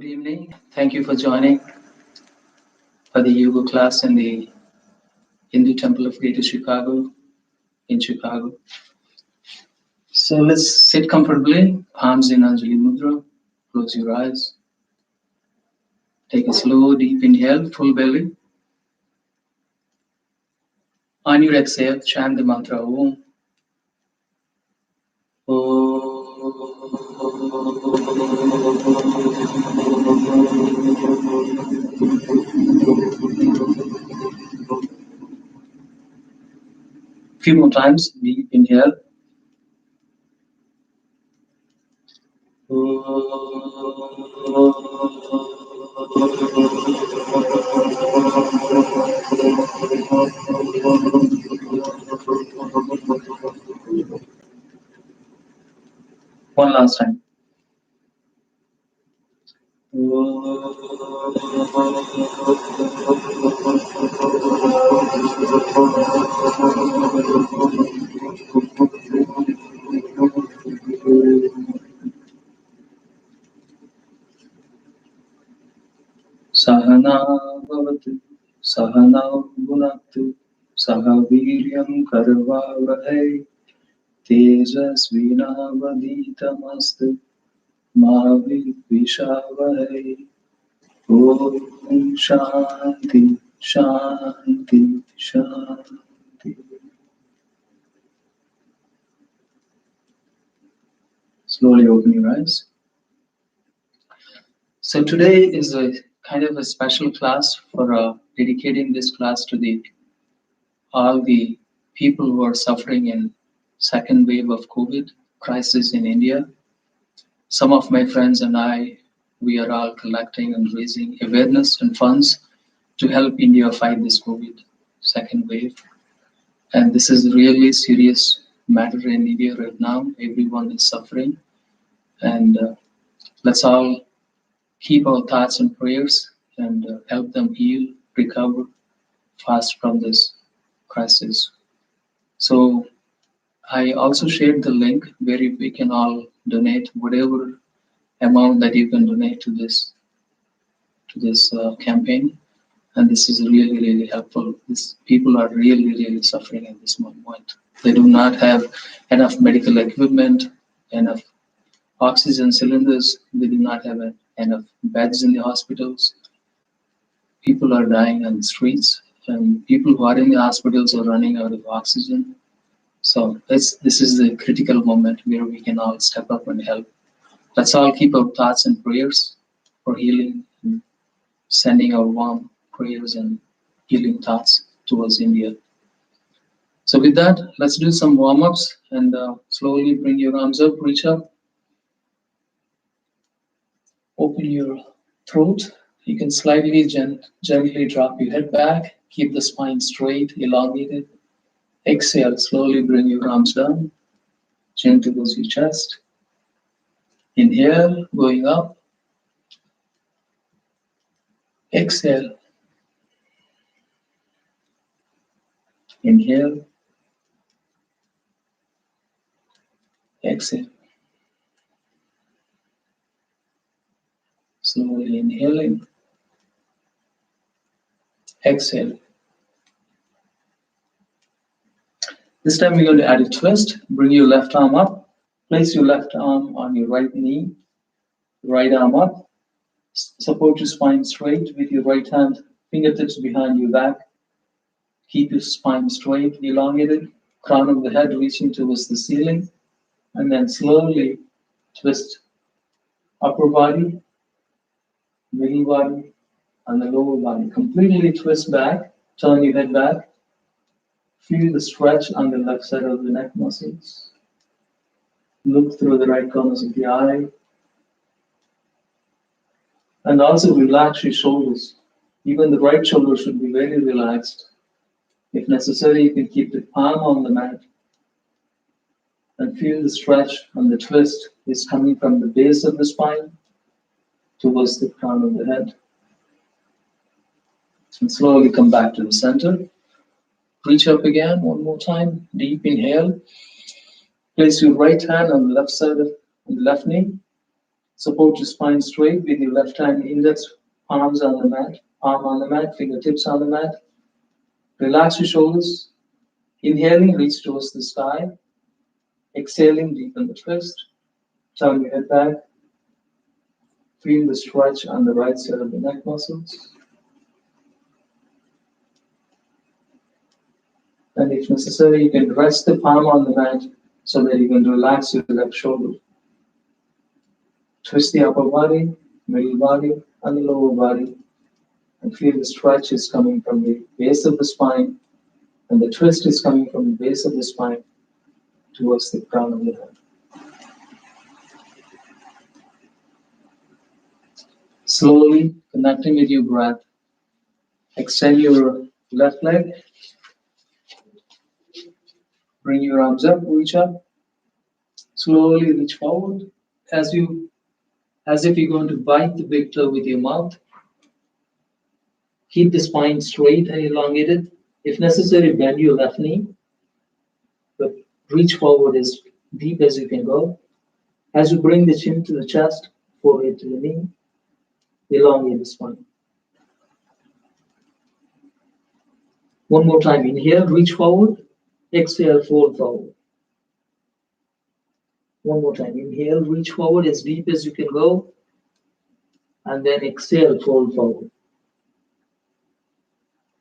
Good evening. Thank you for joining for the yoga class in the Hindu Temple of Greater Chicago in Chicago. So let's sit comfortably, palms in Anjali Mudra. Close your eyes. Take a slow, deep inhale, full belly. On your exhale, chant the mantra Om. Few more times, deep inhale. One last time. Sahana bhavatu, sahana bhunaktu, saha viryam karvavahai, tejasvinavaditamastu, ma vidvishavahai. Om Shanti, Shanti, Shanti. Slowly open your eyes. So today is a kind of a special class for dedicating this class to all the people who are suffering in second wave of COVID crisis in India. Some of my friends and I, we are all collecting and raising awareness and funds to help India fight this COVID second wave. And this is really serious matter in India right now. Everyone is suffering, and let's all keep our thoughts and prayers and help them heal, recover fast from this crisis. So I also shared the link where we can all donate whatever amount that you can donate to this campaign, and this is really helpful. These people are really suffering at this moment. They do not have enough medical equipment, enough oxygen cylinders. They do not have enough beds in the hospitals. People are dying on the streets, and people who are in the hospitals are running out of oxygen. So this is the critical moment where we can all step up and help. Let's all keep our thoughts and prayers for healing, and sending our warm prayers and healing thoughts towards India. So with that, let's do some warm-ups and slowly bring your arms up, reach up. Open your throat. You can slightly gently drop your head back. Keep the spine straight, elongated. Exhale, slowly bring your arms down. Chin towards your chest. Inhale, going up. Exhale. Inhale. Exhale. Slowly inhaling. Exhale. This time we're going to add a twist. Bring your left arm up. Place your left arm on your right knee. Right arm up. Support your spine straight with your right hand. Fingertips behind your back. Keep your spine straight, elongated. Crown of the head reaching towards the ceiling. And then slowly twist upper body, middle body, and the lower body. Completely twist back. Turn your head back. Feel the stretch on the left side of the neck muscles. Look through the right corners of the eye. And also relax your shoulders. Even the right shoulder should be very relaxed. If necessary, you can keep the palm on the mat. And feel the stretch and the twist is coming from the base of the spine towards the crown of the head. And slowly come back to the center. Reach up again, one more time. Deep inhale. Place your right hand on the left side of the left knee. Support your spine straight with your left hand index palms on the mat, palm on the mat, fingertips on the mat. Relax your shoulders. Inhaling, reach towards the sky. Exhaling, deepen the twist. Turn your head back. Feel the stretch on the right side of the neck muscles. And if necessary, you can rest the palm on the mat so that you can relax your left shoulder. Twist the upper body, middle body, and the lower body. And feel the stretch is coming from the base of the spine, and the twist is coming from the base of the spine towards the crown of the head. Slowly connecting with your breath. Extend your left leg. Bring your arms up, reach up. Slowly reach forward as if you're going to bite the big toe with your mouth. Keep the spine straight and elongated. If necessary, bend your left knee, but reach forward as deep as you can go. As you bring the chin to the chest, forehead to the knee, elongate the spine. One more time, inhale, reach forward. Exhale, fold forward. One more time, inhale, reach forward as deep as you can go. And then exhale, fold forward.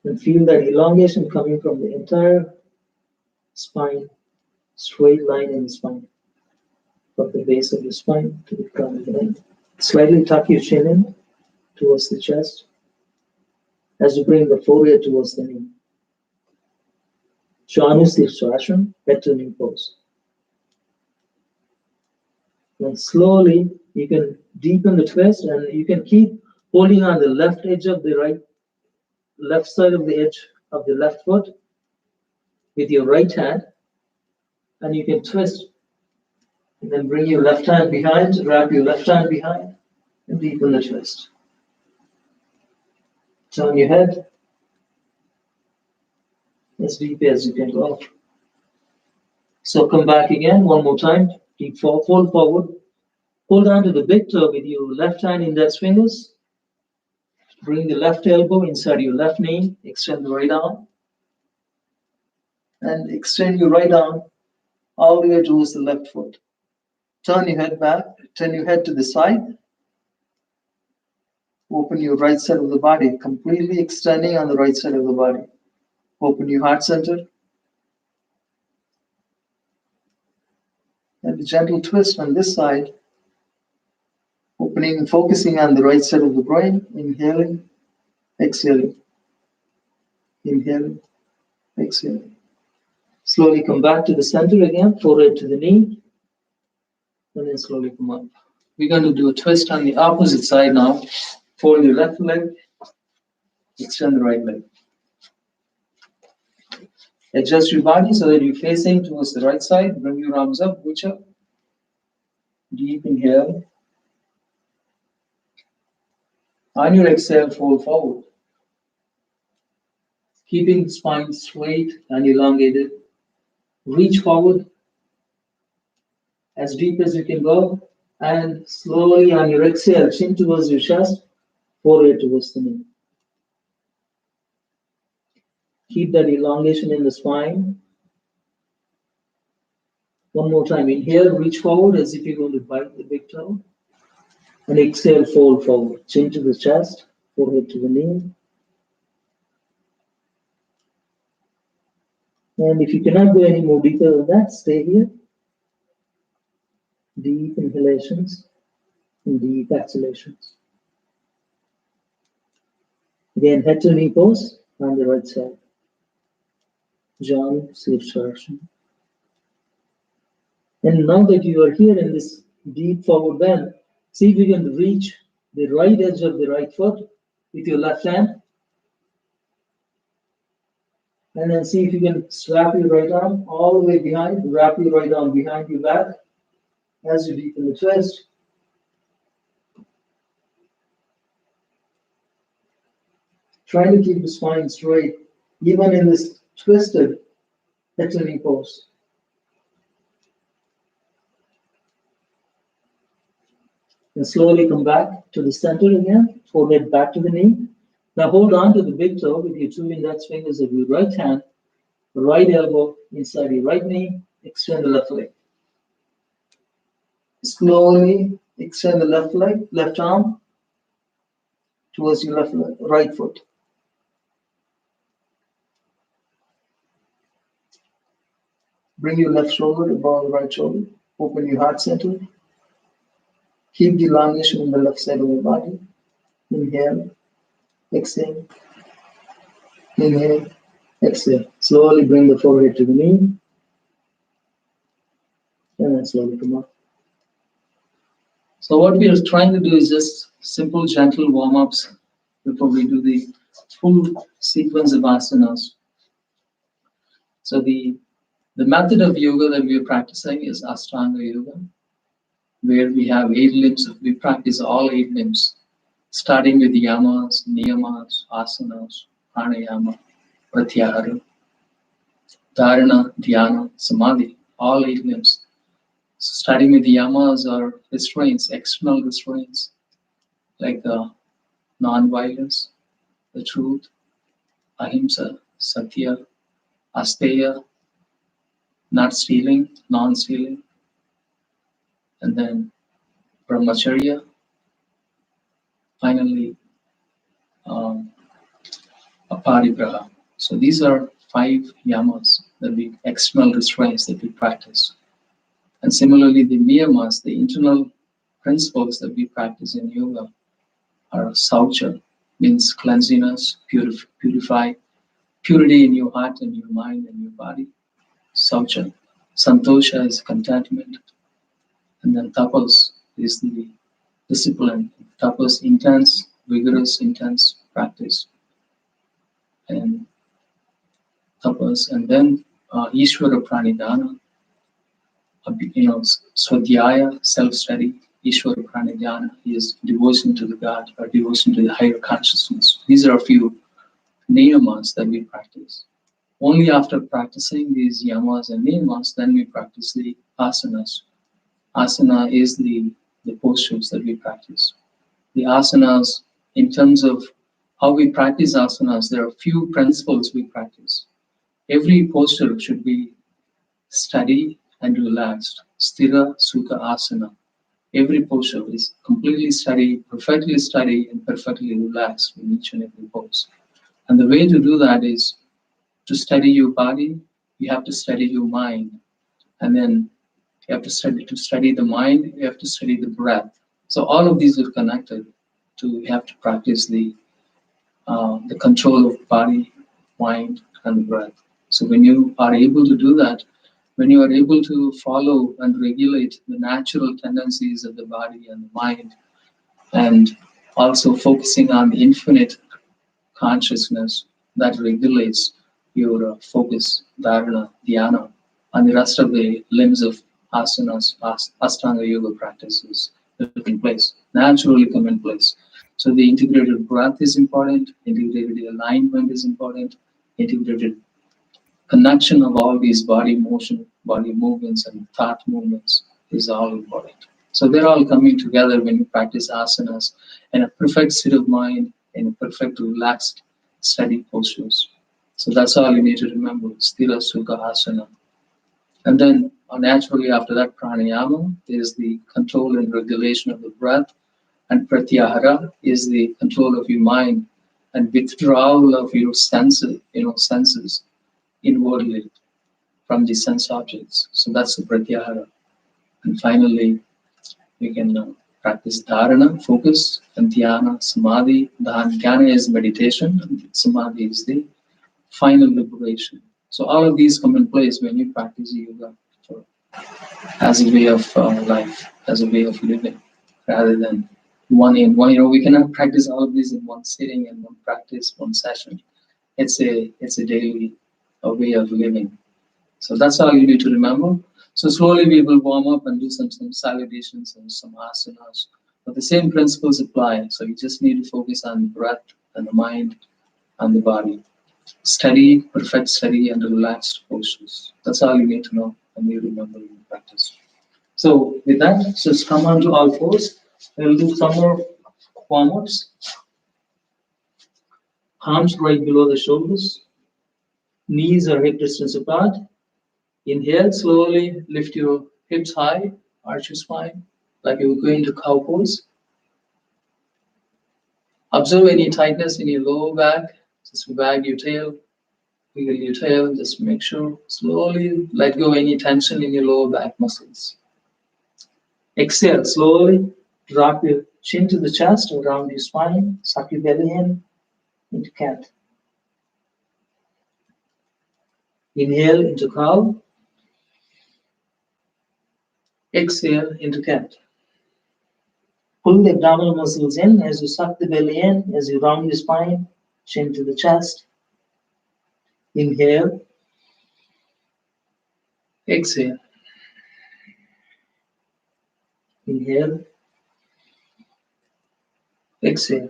And feel that elongation coming from the entire spine, straight line in the spine, from the base of the spine to the crown of the head. Slightly tuck your chin in towards the chest as you bring the forehead towards the knee. Janusirsasana, head to knee pose. And slowly you can deepen the twist, and you can keep holding on the left edge of the left side of the edge of the left foot with your right hand, and you can twist and then bring your left hand behind, wrap your left hand behind, and deepen the twist. Turn your head as deep as you can go. So come back again, one more time. Fold forward. Hold on to the big toe with your left hand index fingers. Bring the left elbow inside your left knee. Extend the right arm. And extend your right arm all the way towards the left foot. Turn your head back. Turn your head to the side. Open your right side of the body, completely extending on the right side of the body. Open your heart center. And a gentle twist on this side. Opening and focusing on the right side of the brain. Inhaling, exhaling. Inhaling, exhaling. Slowly come back to the center again, forehead to the knee. And then slowly come up. We're going to do a twist on the opposite side now. Fold your left leg. Extend the right leg. Adjust your body so that you're facing towards the right side. Bring your arms up, reach up. Deep inhale. On your exhale, fold forward. Keeping the spine straight and elongated. Reach forward as deep as you can go. And slowly on your exhale, chin towards your chest, forehead towards the knee. Keep that elongation in the spine. One more time. Inhale, reach forward as if you're going to bite the big toe. And exhale, fold forward. Chin to the chest, forehead to the knee. And if you cannot go any more deeper than that, stay here. Deep inhalations and deep exhalations. Again, head to knee pose on the right side. Janusirsasana. And now that you are here in this deep forward bend, see if you can reach the right edge of the right foot with your left hand. And then see if you can swap your right arm all the way behind, wrap your right arm behind your back as you deepen the twist. Try to keep the spine straight, even in this twisted head to knee pose. And slowly come back to the center again, forehead back to the knee. Now hold on to the big toe with your two index fingers of your right hand, right elbow inside your right knee, extend the left leg. Slowly extend the left leg, left arm towards your right foot. Bring your left shoulder above the right shoulder. Open your heart center. Keep the elongation on the left side of your body. Inhale, exhale, inhale, exhale. Slowly bring the forehead to the knee. And then slowly come up. So what we are trying to do is just simple, gentle warm-ups before we do the full sequence of asanas. So the method of yoga that we are practicing is Ashtanga Yoga, where we have 8 limbs. We practice all 8 limbs, starting with yamas, niyamas, asanas, pranayama, pratyahara, dharana, dhyana, samadhi, all 8 limbs. So starting with the yamas are restraints, external restraints, like non-violence, the truth, ahimsa, satya, asteya, not stealing, non-stealing, and then brahmacharya, finally aparigraha. So these are 5 yamas, external restraints that we practice. And similarly, the niyamas, the internal principles that we practice in yoga, are saucha, means cleanliness, purify, purity in your heart and your mind and your body. Saucha. Santosha is contentment. And then tapas is the discipline. Tapas, intense, vigorous, intense practice. And tapas. And then Ishvara Pranidhana, Swadhyaya, self-study. Ishvara Pranidhana is devotion to the God or devotion to the higher consciousness. These are a few niyamas that we practice. Only after practicing these yamas and niyamas, then we practice the asanas. Asana is the postures that we practice. The asanas, in terms of how we practice asanas, there are a few principles we practice. Every posture should be steady and relaxed. Sthira Sukha Asana. Every posture is completely steady, and perfectly relaxed in each and every pose. And the way to do that is to steady your body, you have to steady your mind. And then you have to study the mind, you have to study the breath. So all of these are connected to, you have to practice the control of body, mind, and breath. So when you are able to do that, when you are able to follow and regulate the natural tendencies of the body and the mind, and also focusing on the infinite consciousness that regulates your focus, dharana, dhyana, and the rest of the limbs of asanas, Ashtanga yoga practices that come in place, naturally come in place. So the integrated breath is important, integrated alignment is important, integrated connection of all these body motion, body movements, and thought movements is all important. So they're all coming together when you practice asanas in a perfect state of mind, in a perfect relaxed, steady postures. So that's all you need to remember, Sthira Sukha Asana. And then naturally after that, pranayama is the control and regulation of the breath, and pratyahara is the control of your mind and withdrawal of your senses inwardly from the sense objects. So that's the pratyahara. And finally, we can practice dharana, focus, and dhyana, samadhi. Dhyana is meditation, and samadhi is the final liberation. So all of these come in place when you practice yoga as a way of life, as a way of living, rather than one in one. We cannot practice all of these in one sitting and one practice, one session. It's a daily way of living. So that's all you need to remember. So slowly we will warm up and do some salutations and some asanas. But the same principles apply. So you just need to focus on the breath and the mind and the body. Steady, perfect steady and relaxed postures. That's all you need to know and you remember in practice. So with that, just come onto all fours. We'll do some more warm-ups. Palms right below the shoulders. Knees are hip distance apart. Inhale, slowly lift your hips high, arch your spine, like you're going to cow pose. Observe any tightness in your lower back. Just wag your tail, wiggle your tail. Just make sure slowly let go any tension in your lower back muscles. Exhale, slowly drop your chin to the chest, around your spine, suck your belly in, into cat. Inhale into cow. Exhale into cat. Pull the abdominal muscles in as you suck the belly in, as you round your spine, chin to the chest. Inhale. Exhale. Inhale. Exhale.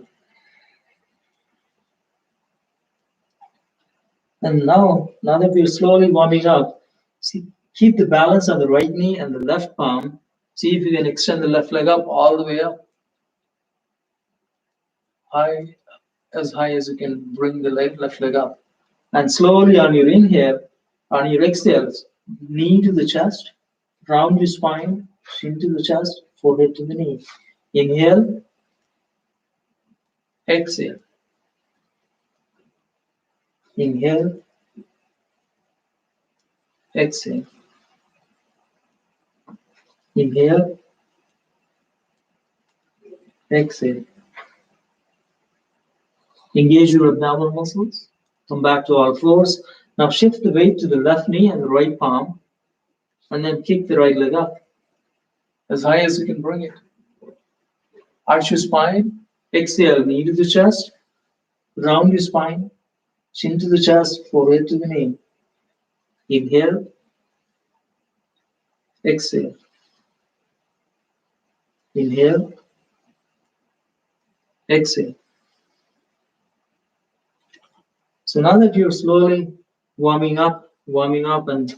And now that we're slowly warming up, see, keep the balance on the right knee and the left palm. See if you can extend the left leg up all the way up. As high as you can bring the left leg up. And slowly on your inhale, on your exhales, knee to the chest, round your spine, chin to the chest, forehead to the knee. Inhale, exhale. Inhale, exhale. Inhale, exhale. Engage your abdominal muscles. Come back to all fours. Now shift the weight to the left knee and the right palm, and then kick the right leg up as high as you can bring it. Arch your spine. Exhale, knee to the chest. Round your spine. Chin to the chest, forehead to the knee. Inhale. Exhale. Inhale. Exhale. So now that you're slowly warming up and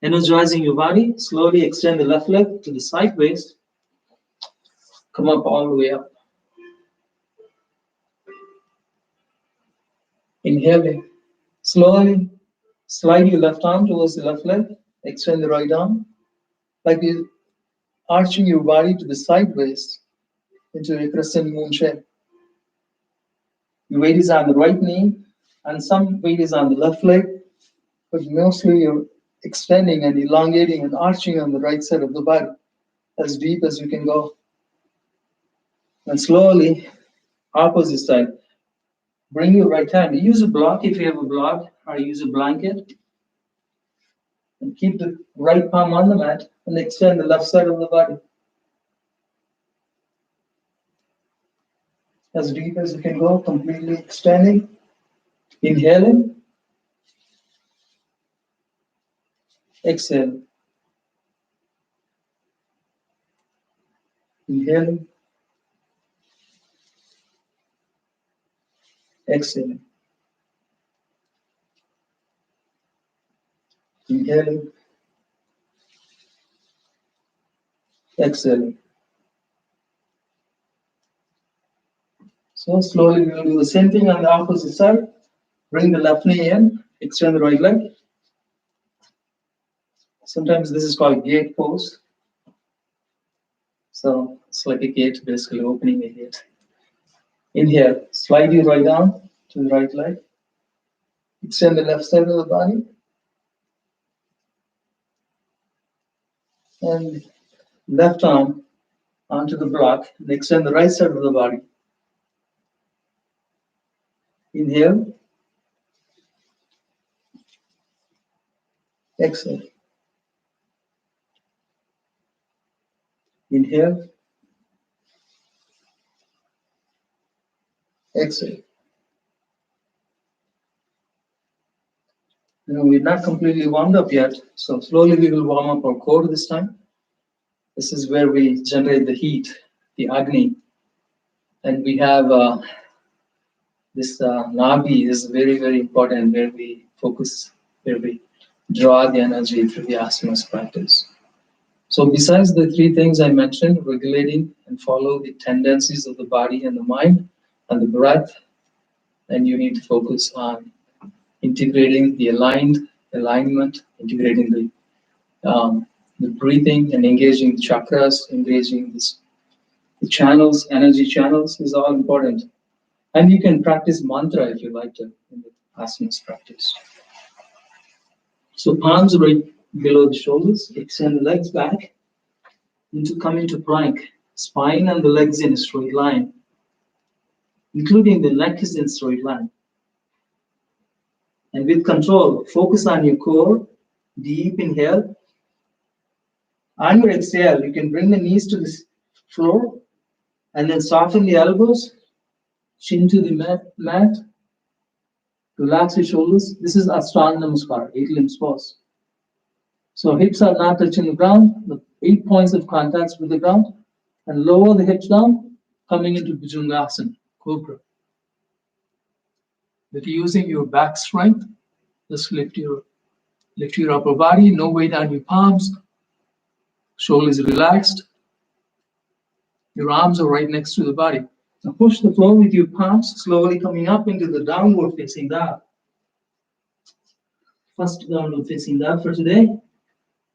energizing your body, slowly extend the left leg to the side waist. Come up all the way up. Inhaling. Slowly slide your left arm towards the left leg. Extend the right arm. Like you're arching your body to the side waist into a crescent moon shape. Your weight is on the right knee and some weight is on the left leg, but mostly you're extending and elongating and arching on the right side of the body as deep as you can go. And slowly, opposite side. Bring your right hand. Use a block if you have a block, or use a blanket. And keep the right palm on the mat and extend the left side of the body. As deep as you can go, completely extending. Inhaling. Exhale. Inhaling. Exhaling. Inhaling. Exhaling. So slowly we will do the same thing on the opposite side. Bring the left knee in, extend the right leg. Sometimes this is called gate pose. So it's like a gate, basically opening a gate. Inhale, slide your right arm to the right leg. Extend the left side of the body. And left arm onto the block and extend the right side of the body. Inhale. Exhale. Inhale. Exhale. We're not completely warmed up yet, so slowly we will warm up our core this time. This is where we generate the heat, the Agni. And we have this Nabi is very, very important, where we focus, where we draw the energy through the asanas practice. So besides the three things I mentioned, regulating and follow the tendencies of the body and the mind and the breath, then you need to focus on integrating the alignment, integrating the breathing and engaging the chakras, engaging the channels, energy channels is all important. And you can practice mantra if you like to in the asanas practice. So palms right below the shoulders, extend the legs back into come into plank. Spine and the legs in a straight line, including the neck is in straight line. And with control, focus on your core, deep inhale. On your exhale, you can bring the knees to the floor and then soften the elbows, chin to the mat. Relax your shoulders. This is Ashtanga Namaskar, 8 limbs pose. So hips are not touching the ground, the 8 points of contact with the ground, and lower the hips down, coming into Bhujangasana, Cobra. With using your back strength, just lift your upper body, no weight on your palms, shoulders relaxed, your arms are right next to the body. Now push the floor with your palms, slowly coming up into the downward facing dog. First downward facing dog for today.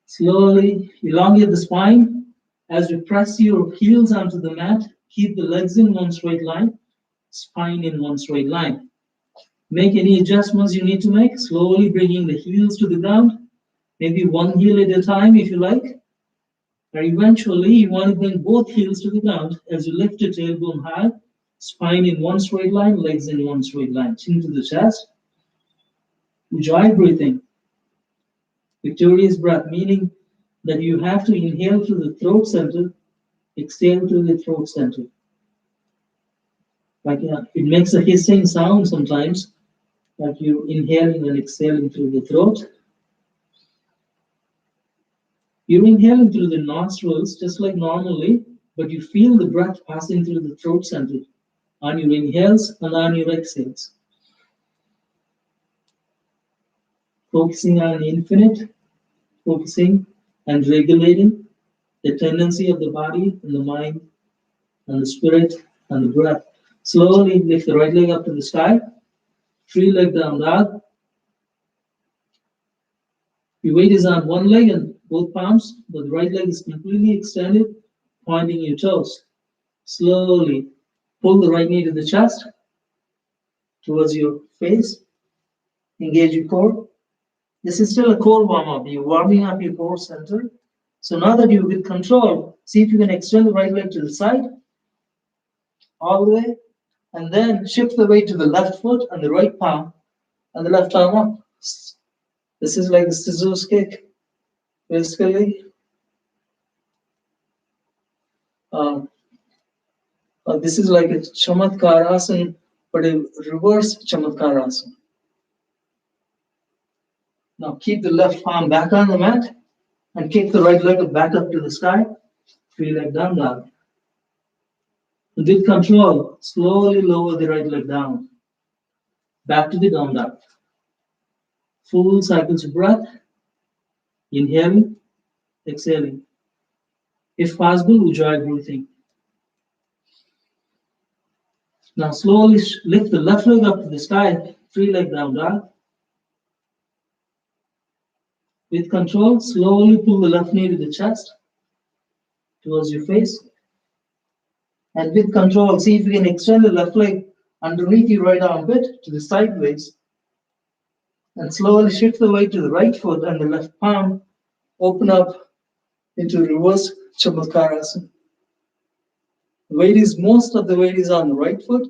Slowly elongate the spine. As you press your heels onto the mat, keep the legs in one straight line, spine in one straight line. Make any adjustments you need to make, slowly bringing the heels to the ground, maybe one heel at a time if you like. Or eventually, you want to bring both heels to the ground as you lift your tailbone high, spine in one straight line, legs in one straight line, chin to the chest. Enjoy breathing. Victorious breath, meaning that you have to inhale through the throat center, exhale through the throat center. Like it makes a hissing sound sometimes, like you're inhaling and exhaling through the throat. You're inhaling through the nostrils just like normally, but you feel the breath passing through the throat center on your inhales and on your exhales. Focusing on the infinite, focusing and regulating the tendency of the body and the mind and the spirit and the breath. Slowly lift the right leg up to the sky, free leg down dog. Your weight is on one leg and both palms, but the right leg is completely extended, pointing your toes. Slowly pull the right knee to the chest, towards your face. Engage your core. This is still a core warm-up. You're warming up your core center. So now that you're with control, see if you can extend the right leg to the side, all the way, and then shift the weight to the left foot and the right palm, and the left arm up. This is like the scissors kick, basically. This is like a Chamatkarasana, but a reverse Chamatkarasana. Now keep the left palm back on the mat and kick the right leg back up to the sky. Free leg down dog. And with control, slowly lower the right leg down. Back to the down dog. Full cycles of breath. Inhaling, exhaling. If possible, ujjayi breathing. Now slowly lift the left leg up to the sky. Free leg down dog. With control, slowly pull the left knee to the chest, towards your face. And with control, see if you can extend the left leg underneath your right armpit to the sideways. And slowly shift the weight to the right foot and the left palm. Open up into reverse Chamatkarasana. Most of the weight is on the right foot,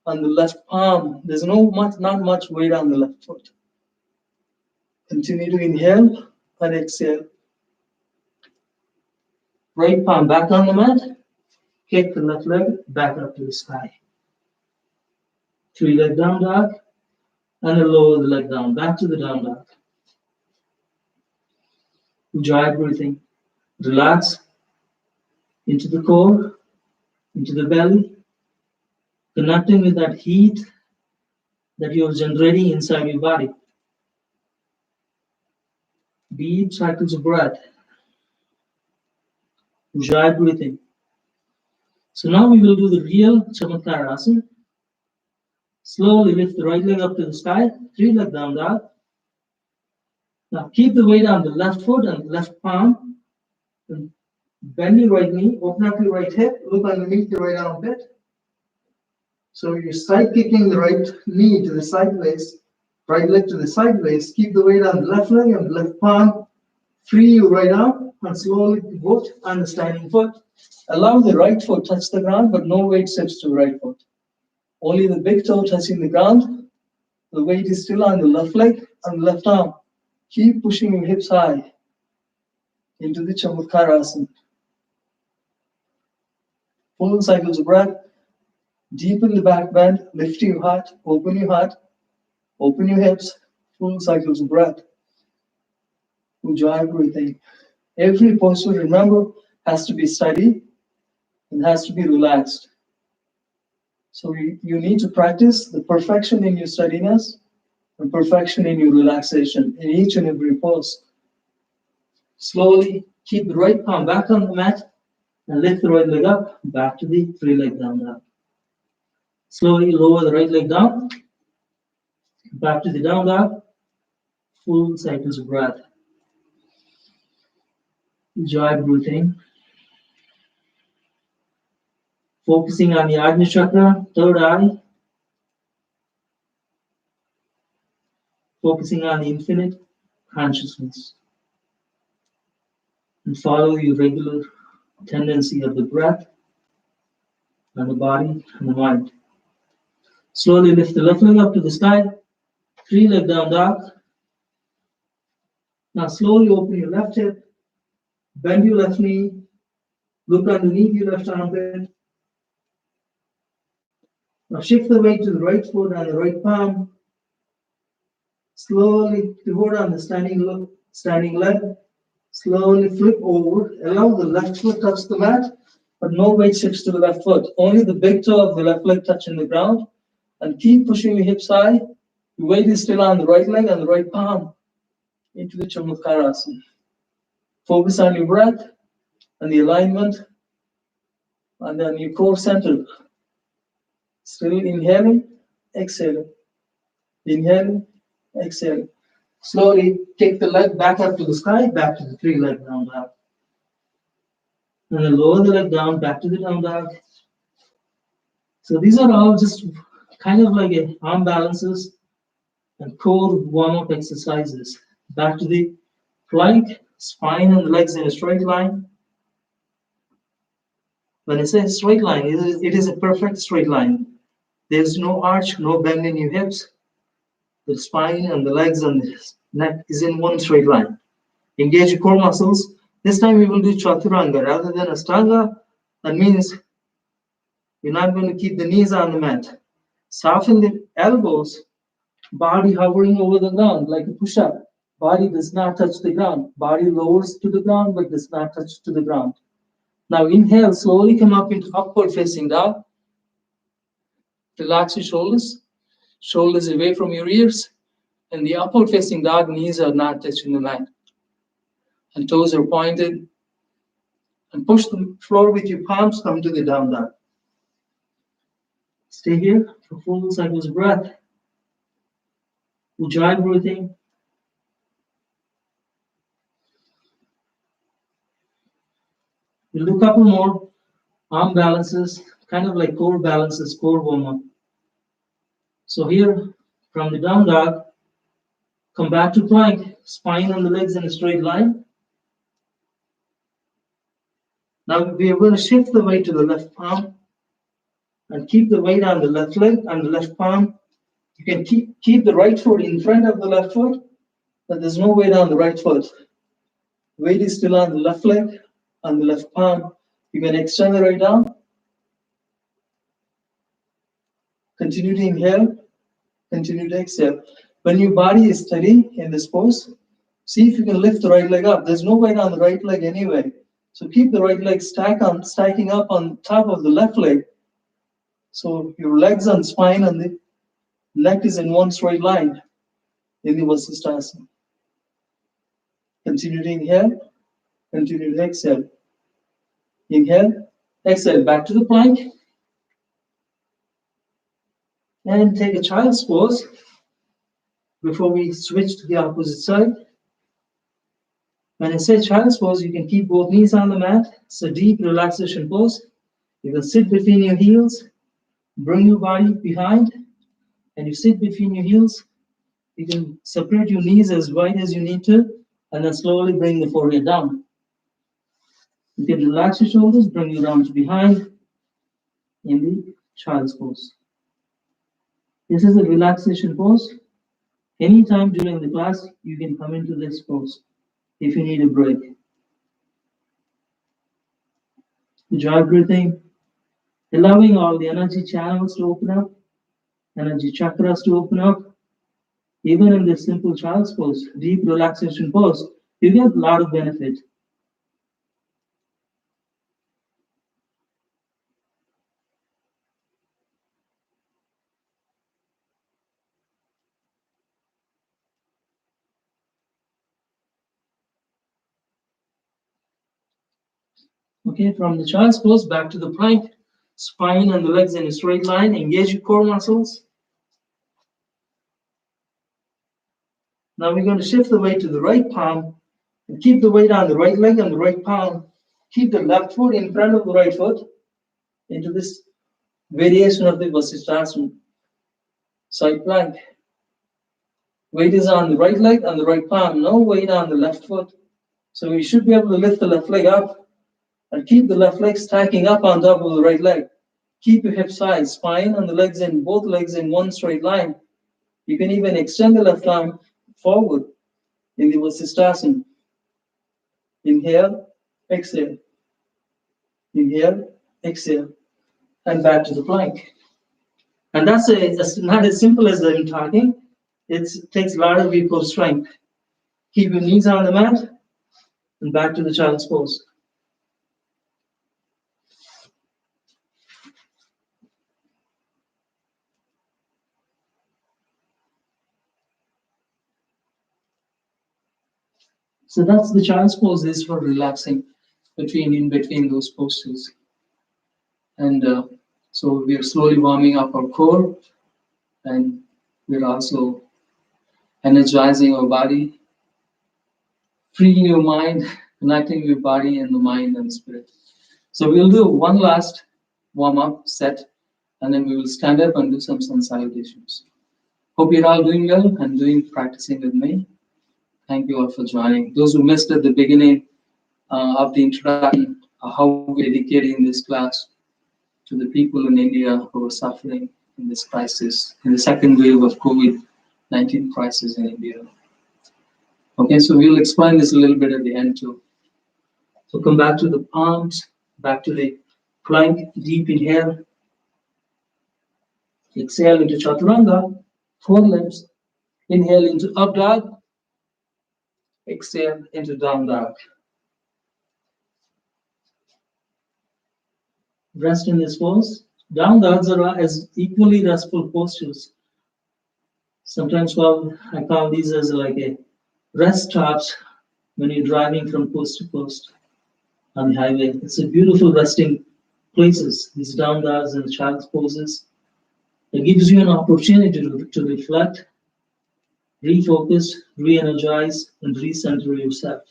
on the left palm. There's not much weight on the left foot. Continue to inhale and exhale. Right palm back on the mat. Kick the left leg back up to the sky. Three leg down dog. And then lower the leg down. Back to the down dog. Ujjayi breathing. Relax into the core, into the belly. Connecting with that heat that you're generating inside your body. Deep cycles of breath. Ujjayi breathing. So now we will do the real Chamatkarasana. Slowly lift the right leg up to the sky, 3-leg down dog. Now keep the weight on the left foot and left palm. And bend your right knee, open up your right hip, look underneath your right armpit. So you're side kicking the right knee to the sideways, right leg to the sideways. Keep the weight on the left leg and the left palm. Free your right arm and slowly pivot on the standing foot. Allow the right foot touch the ground, but no weight shifts to the right foot. Only the big toe touching the ground. The weight is still on the left leg and the left arm. Keep pushing your hips high into the Chamatkarasana. Full cycles of breath. Deepen the back bend, lift your heart, open your hips, full cycles of breath. Ujjayi breathing. Every posture, remember, has to be steady and has to be relaxed. So you need to practice the perfection in your steadiness and perfection in your relaxation in each and every pose. Slowly keep the right palm back on the mat and lift the right leg up, back to the 3-leg down dog. Slowly lower the right leg down, back to the down dog, full cycles of breath. Ujjayi breathing. Focusing on the Ajna chakra, third eye. Focusing on the infinite consciousness. And follow your regular tendency of the breath and the body and the mind. Slowly lift the left leg up to the sky, 3-leg down dog. Now slowly open your left hip, bend your left knee, look underneath your left armpit. Now shift the weight to the right foot and the right palm. Slowly pivot on the standing leg. Slowly flip over. Allow the left foot touch the mat, but no weight shifts to the left foot. Only the big toe of the left leg touching the ground. And keep pushing your hips high. Your weight is still on the right leg and the right palm into the Chamatkarasana. Focus on your breath and the alignment and then your core center. Still inhaling, exhaling. Inhaling, exhaling. Slowly take the leg back up to the sky, back to the 3-leg down dog. And then lower the leg down, back to the down dog. So these are all just kind of like arm balances and core warm-up exercises. Back to the plank, spine and the legs in a straight line. When I say straight line, it is a perfect straight line. There's no arch, no bend in your hips. The spine and the legs and the neck is in one straight line. Engage your core muscles. This time we will do chaturanga rather than ashtanga. That means you're not going to keep the knees on the mat. Soften the elbows, body hovering over the ground like a push-up. Body does not touch the ground. Body lowers to the ground but does not touch to the ground. Now inhale, slowly come up into upward facing dog. Relax your shoulders away from your ears. And the upward facing dog, knees are not touching the mat. And toes are pointed. And push the floor with your palms, come to the down dog. Stay here for full cycles of breath. Ujjayi breathing. We'll do a couple more arm balances, kind of like core balances, core warm-up. So here, from the down dog, come back to plank, spine and the legs in a straight line. Now we are going to shift the weight to the left palm and keep the weight on the left leg and the left palm. You can keep the right foot in front of the left foot, but there's no weight on the right foot. Weight is still on the left leg and the left palm. You can extend the right arm. Continue to inhale, continue to exhale. When your body is steady in this pose, see if you can lift the right leg up. There's no weight on the right leg anyway. So keep the right leg stacking up on top of the left leg. So your legs and spine and the neck is in one straight line in the Vasisthasana. Continue to inhale, continue to exhale. Inhale, exhale, back to the plank. And take a child's pose before we switch to the opposite side. When I say child's pose, you can keep both knees on the mat. It's a deep relaxation pose. You can sit between your heels, bring your body behind, and you sit between your heels. You can separate your knees as wide as you need to, and then slowly bring the forehead down. You can relax your shoulders, bring your arms behind in the child's pose. This is a relaxation pose. Anytime during the class, you can come into this pose if you need a break. Enjoy breathing, allowing all the energy channels to open up, energy chakras to open up. Even in this simple child's pose, deep relaxation pose, you get a lot of benefit. Okay, from the child's pose back to the plank, spine and the legs in a straight line, engage your core muscles. Now we're going to shift the weight to the right palm and keep the weight on the right leg and the right palm. Keep the left foot in front of the right foot into this variation of the Vasisthasana side plank. Weight is on the right leg and the right palm, no weight on the left foot. So we should be able to lift the left leg up and keep the left leg stacking up on top of the right leg. Keep your hips high, spine and the legs in, both legs in one straight line. You can even extend the left arm forward in the Vasisthasana. Inhale, exhale. Inhale, exhale, and back to the plank. And that's not as simple as I'm talking. It takes a lot of your core strength. Keep your knees on the mat and back to the child's pose. So that's the child's pose is for relaxing in between those postures. And so we are slowly warming up our core, and we're also energizing our body, freeing your mind, connecting your body and the mind and spirit. So we'll do one last warm-up set, and then we will stand up and do some sun salutations. Hope you're all doing well and practicing with me. Thank you all for joining. Those who missed at the beginning of the introduction, how we're dedicating this class to the people in India who are suffering in this crisis, in the second wave of COVID-19 crisis in India. Okay, so we'll explain this a little bit at the end too. So come back to the palms, back to the plank, deep inhale. Exhale into Chaturanga, forelimbs. Inhale into up dog. Exhale into down dog. Rest in this pose. Down dogs are as equally restful postures. Sometimes I call these as like a rest stops when you're driving from post to post on the highway. It's a beautiful resting places, these down dogs and child's poses. It gives you an opportunity to reflect, refocus, re-energize, and recenter yourself.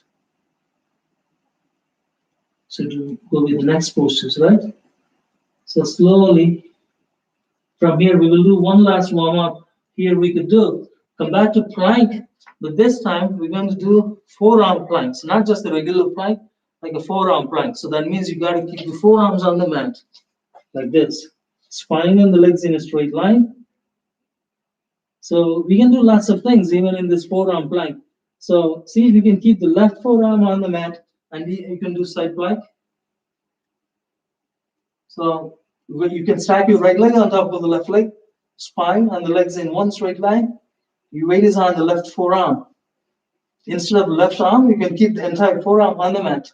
So to go with the next postures, right? So slowly, from here, we will do one last warm-up. Here we could do, come back to plank, but this time we're going to do forearm planks, not just a regular plank, like a forearm plank. So that means you got to keep the forearms on the mat, like this. Spine and the legs in a straight line. So we can do lots of things even in this forearm plank. So see if you can keep the left forearm on the mat, and you can do side plank. So you can stack your right leg on top of the left leg, spine and the legs in one straight line. Your weight is on the left forearm. Instead of the left arm, you can keep the entire forearm on the mat.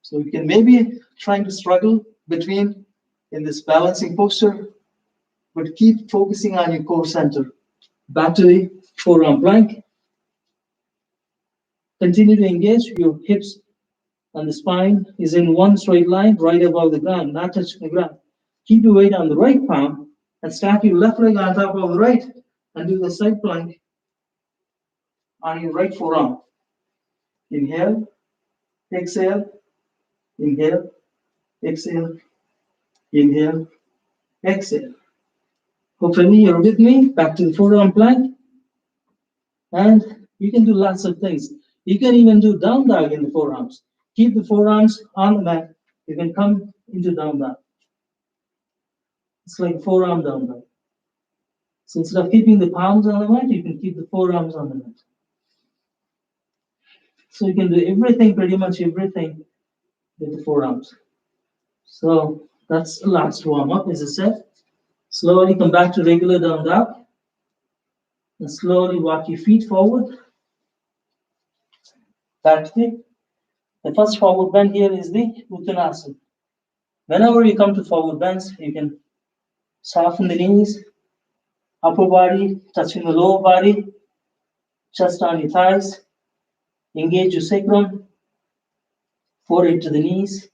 So you can maybe trying to struggle between in this balancing posture, but keep focusing on your core center. Back to the forearm plank. Continue to engage your hips and the spine is in one straight line right above the ground, not touching the ground. Keep your weight on the right palm and stack your left leg on top of the right and do the side plank on your right forearm. Inhale, exhale, inhale, exhale, inhale, exhale. Hopefully you're with me. Back to the forearm plank. And you can do lots of things. You can even do down dog in the forearms. Keep the forearms on the mat. You can come into down dog. It's like a forearm down dog. So instead of keeping the palms on the mat, you can keep the forearms on the mat. So you can do everything, pretty much everything with the forearms. So that's the last warm up, as I said. Slowly come back to regular down dog. And slowly walk your feet forward. Back to the first forward bend here is the Uttanasana. Whenever you come to forward bends, you can soften the knees, upper body touching the lower body, chest on your thighs, engage your sacrum, forehead to the knees,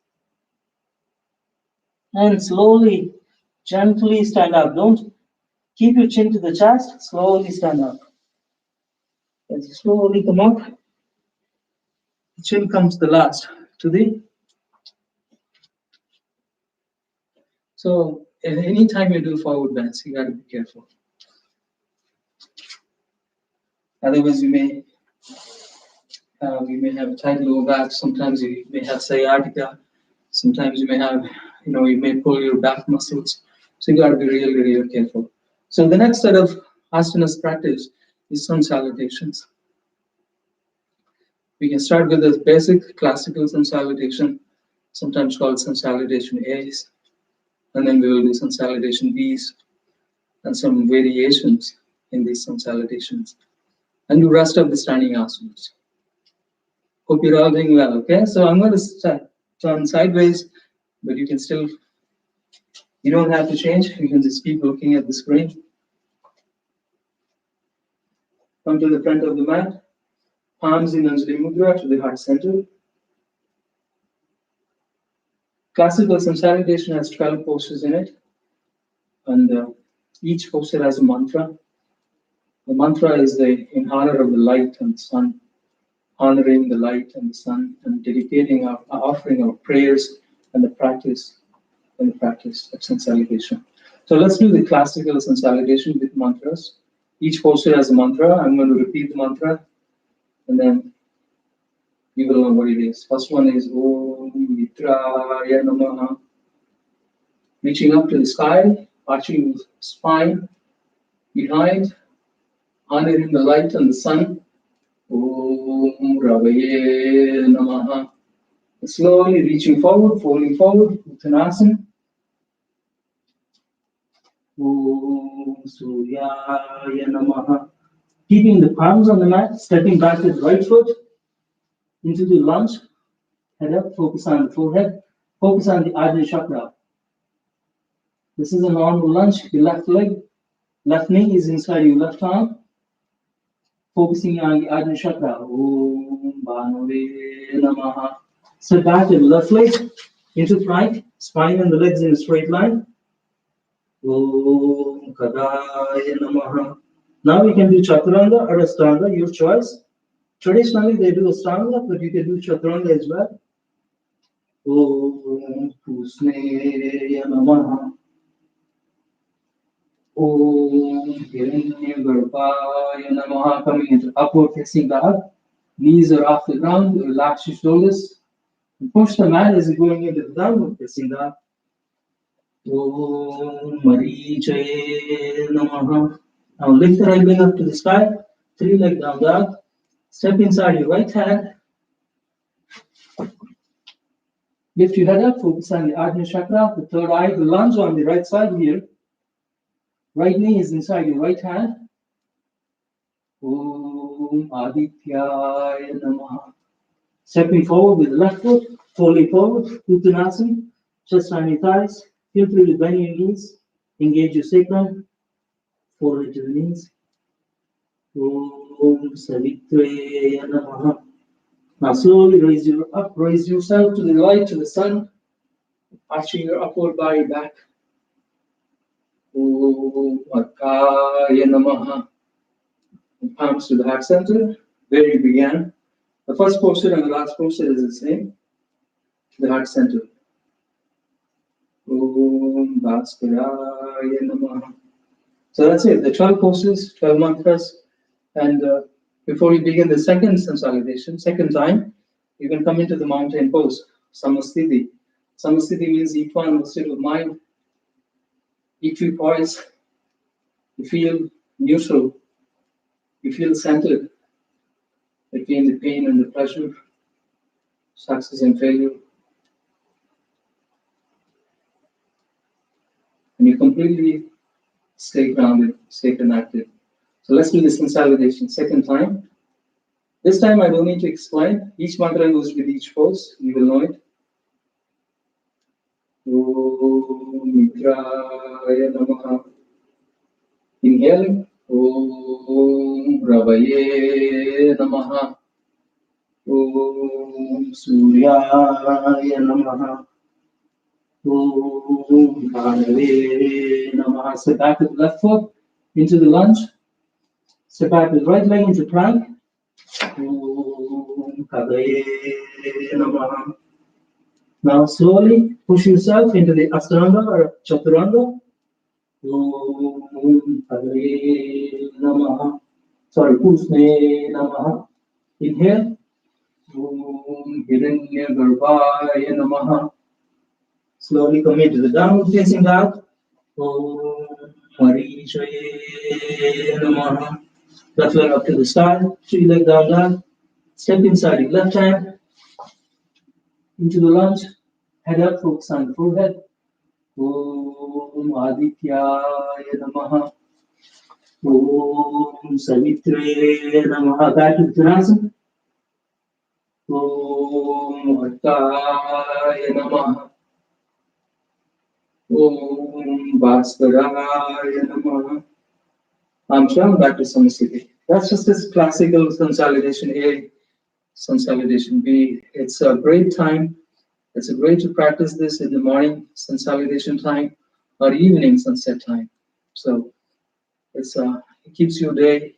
and slowly, gently stand up. Don't keep your chin to the chest, slowly stand up. As you slowly come up, the chin comes the last to the. So anytime you do forward bends, you got to be careful. Otherwise, you may have a tight lower back. Sometimes you may have sciatica. Sometimes you may have, you may pull your back muscles. So you got to be really, really careful. So the next set of asanas practice is sun salutations. We can start with the basic classical sun salutation, sometimes called sun salutation A's, and then we will do sun salutation B's and some variations in these sun salutations, and the rest of the standing asanas. Hope you're all doing well, okay? So I'm going to turn sideways, but you don't have to change. You can just keep looking at the screen. Come to the front of the mat. Palms in Anjali Mudra to the heart center. Classical sun salutation has 12 poses in it, and each posture has a mantra. The mantra is in honor of the light and the sun, honoring the light and the sun, and dedicating offering our prayers and the practice of sun salutation. So let's do the classical sun salutation with mantras. Each posture has a mantra. I'm going to repeat the mantra, and then you will know what it is. First one is Om Mitraya Namaha. Reaching up to the sky, arching the spine, behind, honoring the light and the sun. Om Ravaye Namaha. Slowly reaching forward, folding forward, Uttanasana. Om Suryaya Namaha. Keeping the palms on the mat, stepping back with right foot into the lunge. Head up, focus on the forehead, focus on the Ajna chakra. This is a normal lunge. Your left leg, left knee is inside your left arm. Focusing on the Ajna chakra. Om Bhanave Namaha. Step back with left leg into plank, spine and the legs in a straight line. Om Kadaya Namaha. Now we can do Chaturanga or Ashtanga, your choice. Traditionally they do Ashtanga, but you can do Chaturanga as well. Om Kusneya Namaha. Om Hiranyagarbhaya Namaha. Coming into upward facing dog. Knees are off the ground, relax your shoulders. And push the mat as you're going into the downward facing dog. Om Marichaye Namaha. Now lift the right leg up to the sky, 3-leg down dog. Step inside your right hand. Lift your head up, focus on the Ajna chakra, the third eye, the lunge on the right side here. Right knee is inside your right hand. Om Adityaya Namaha. Stepping forward with the left foot, folding forward, Uttanasana, chest on your thighs. Feel free to bend your knees, engage your sacrum, forehead to the knees. Om Savitreya Namaha. Now slowly raise yourself to the light, to the sun, arching your upward body back. Om Akaya Namaha. Palms to the heart center, where you began. The first posture and the last posture is the same. The heart center. Om Bhaskaraya Namaha. So that's it, the 12 poses, 12 mantras. And before you begin the second consolidation, second time, you can come into the mountain pose, Samasthiti. Samasthiti means equine state of mind, equipoise. You feel neutral, you feel centered between the pain and the pleasure, success and failure. And you completely stay grounded, stay connected. So let's do this consolidation second time. This time I don't need to explain. Each mantra goes with each pose. You will know it. Om Mitraya Namaha. Inhale. Om Ravaye Namaha. Om Suryaya Namaha. Om Bhanave Namaha. Step back with the left foot into the lunge. Step back with right leg into plank. Om Kadaye Namaha. Now slowly push yourself into the Astaranga or Chaturanga. Om Kadaye Namaha. Sorry, Pusne Namaha. Inhale. Om Hiranya Garbhaya Namaha. Slowly come into the downward facing dog. Om Marishaye Namaha. Left leg up to the sky, 3 leg down dog. Step inside your left hand into the lunge, head up, focus on the forehead. Om Adityaya Namaha. Om Savitre Namaha. Back to the Uttanasana. Om Vartaya Namaha. Om Bhaskaraya Namaha. I'm sure back to Samasthiti. That's just this classical consolidation A, consolidation B. It's a great time. It's a great to practice this in the morning consolidation time or evening sunset time. So it keeps your day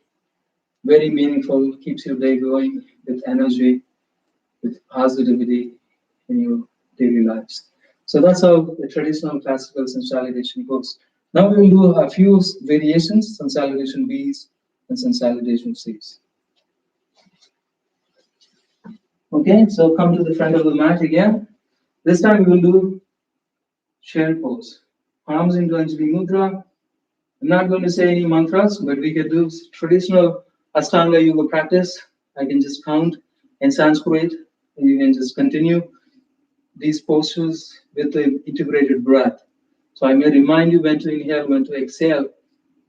very meaningful, keeps your day going with energy, with positivity in your daily lives. So that's how the traditional classical consolidation goes. Now we will do a few variations, consolidation B's and consolidation C's. Okay, so come to the front of the mat again. This time we will do chair pose. Arms in Ganjali Mudra. I'm not going to say any mantras, but we can do traditional Ashtanga Yoga practice. I can just count in Sanskrit, and you can just continue these postures with the integrated breath. So I may remind you when to inhale, when to exhale,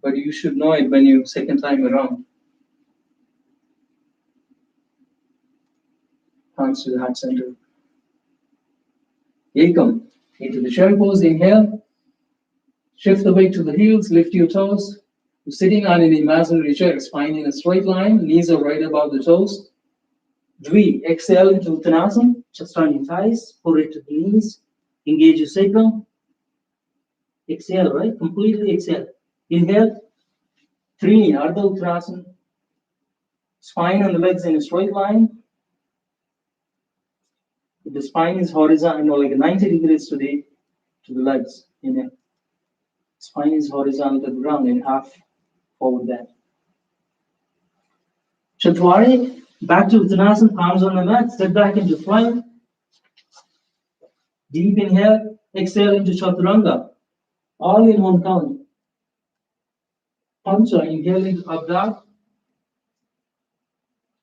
but you should know it when you second time around. Hands to the heart center. Ekam. Into the chair pose, inhale. Shift the weight to the heels, lift your toes. You're sitting on an imaginary chair, spine in a straight line, knees are right above the toes. Dvi, exhale into Uttanasana, chest on your thighs, pull it to the knees, engage your sacrum. Exhale, right? Completely exhale. Inhale. Trini, Ardha Uttanasana. Spine and the legs in a straight line. The spine is horizontal, like 90 degrees to the legs. Inhale. Spine is horizontal to the ground and half forward bend. Chatwari, back to Uttanasana, palms on the mat, step back into plank. Deep inhale, exhale into Chaturanga. All in one count. Pancha, inhale into up dog.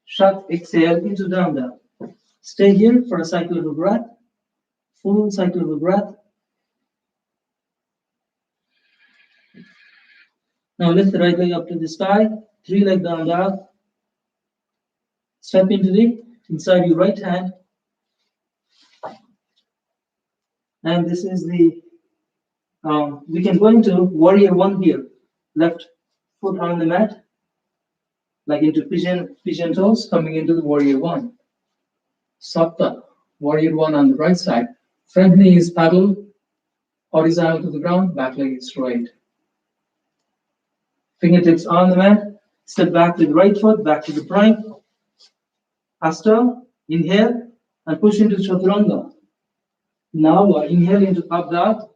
Shat, exhale into down dog. Stay here for a cycle of a breath. Full cycle of a breath. Now lift the right leg up to the sky. 3 leg down dog. Step into the inside your right hand. And this is the, we can go into warrior 1 here. Left foot on the mat. Like into pigeon toes, coming into the warrior 1. Sapta, warrior one on the right side. Front knee is parallel, horizontal to the ground, back leg is straight. Fingertips on the mat, step back with right foot, back to the plank. Hasta, inhale, and push into Chaturanga. Now inhale into up dog,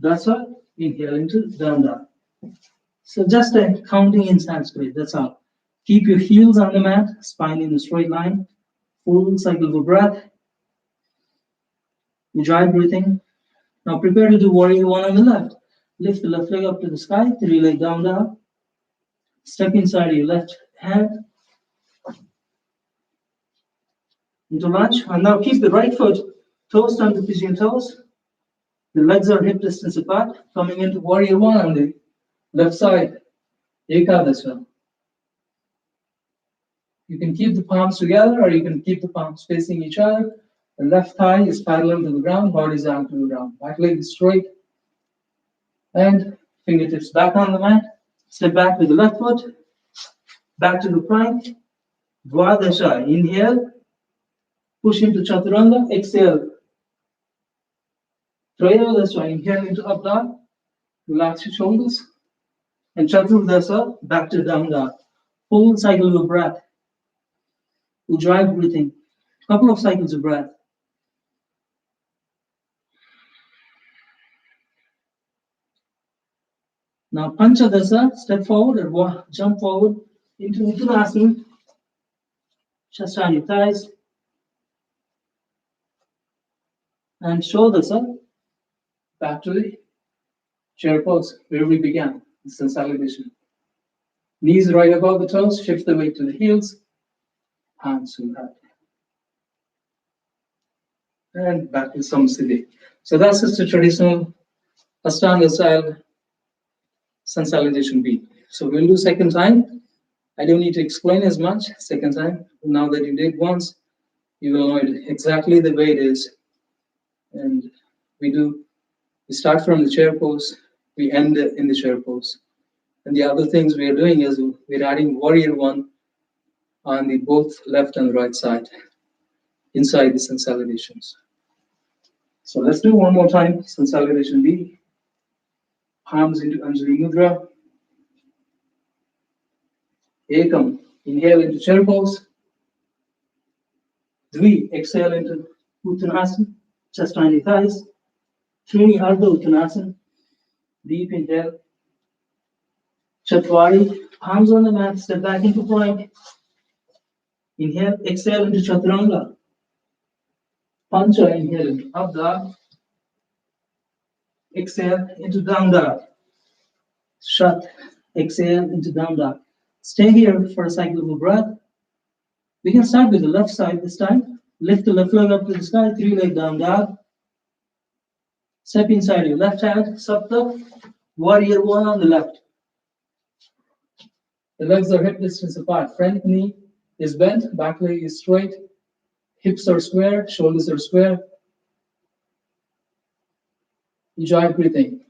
dasa, inhale into down dog. So just a counting in Sanskrit, that's all. Keep your heels on the mat, spine in a straight line, full cycle of breath. Enjoy breathing. Now prepare to do warrior one on the left. Lift the left leg up to the sky, 3 leg down dog. Step inside your left hand into lunge. And now keep the right foot toes on the pigeon toes. The legs are hip distance apart. Coming into warrior one on the left side. Ekadasana. You can keep the palms together or you can keep the palms facing each other. The left thigh is parallel to the ground, horizontal to the ground. Back leg is straight. And fingertips back on the mat. Step back with the left foot. Back to the plank. Dvadasha. Inhale. Push into Chaturanga. Exhale. Trayodasha. Inhale into up dog. Relax your shoulders. And Chaturdasa. Back to down dog. Full cycle of breath. Ujjayi breathing. Couple of cycles of breath. Now Panchadasa, step forward or jump forward into Uttanasana. Chest on your thighs. And Shodhasa, back to the chair pose where we began, the consolidation. Knees right above the toes, shift the weight to the heels, hands to the heart. And back to Samsiddhi. So that's just a traditional Ashtanga style consolidation beat. So we'll do second time. I don't need to explain as much second time. Now that you did once, you will know it exactly the way it is. And we start from the chair pose, we end in the chair pose. And the other things we are doing is we're adding warrior one on the both left and right side inside the consolidations. So let's do one more time, consolidation B. Palms into Anjali Mudra. Ekam, inhale into chair pose. Dvi, exhale into Uttanasana, chest on your thighs. Trini, Ardha Uttanasana, deep inhale. Chatwari, palms on the mat, step back into plank. Inhale, exhale into Chaturanga. Pancha, inhale into up dog. Exhale into down dog. Shat, exhale into down dog. Stay here for a cycle of breath. We can start with the left side this time. Lift the left leg up to the sky, 3 leg down dog. Step inside your left hand, Sapta, warrior one on the left. The legs are hip distance apart. Front knee is bent, back leg is straight, hips are square, shoulders are square. Enjoy breathing.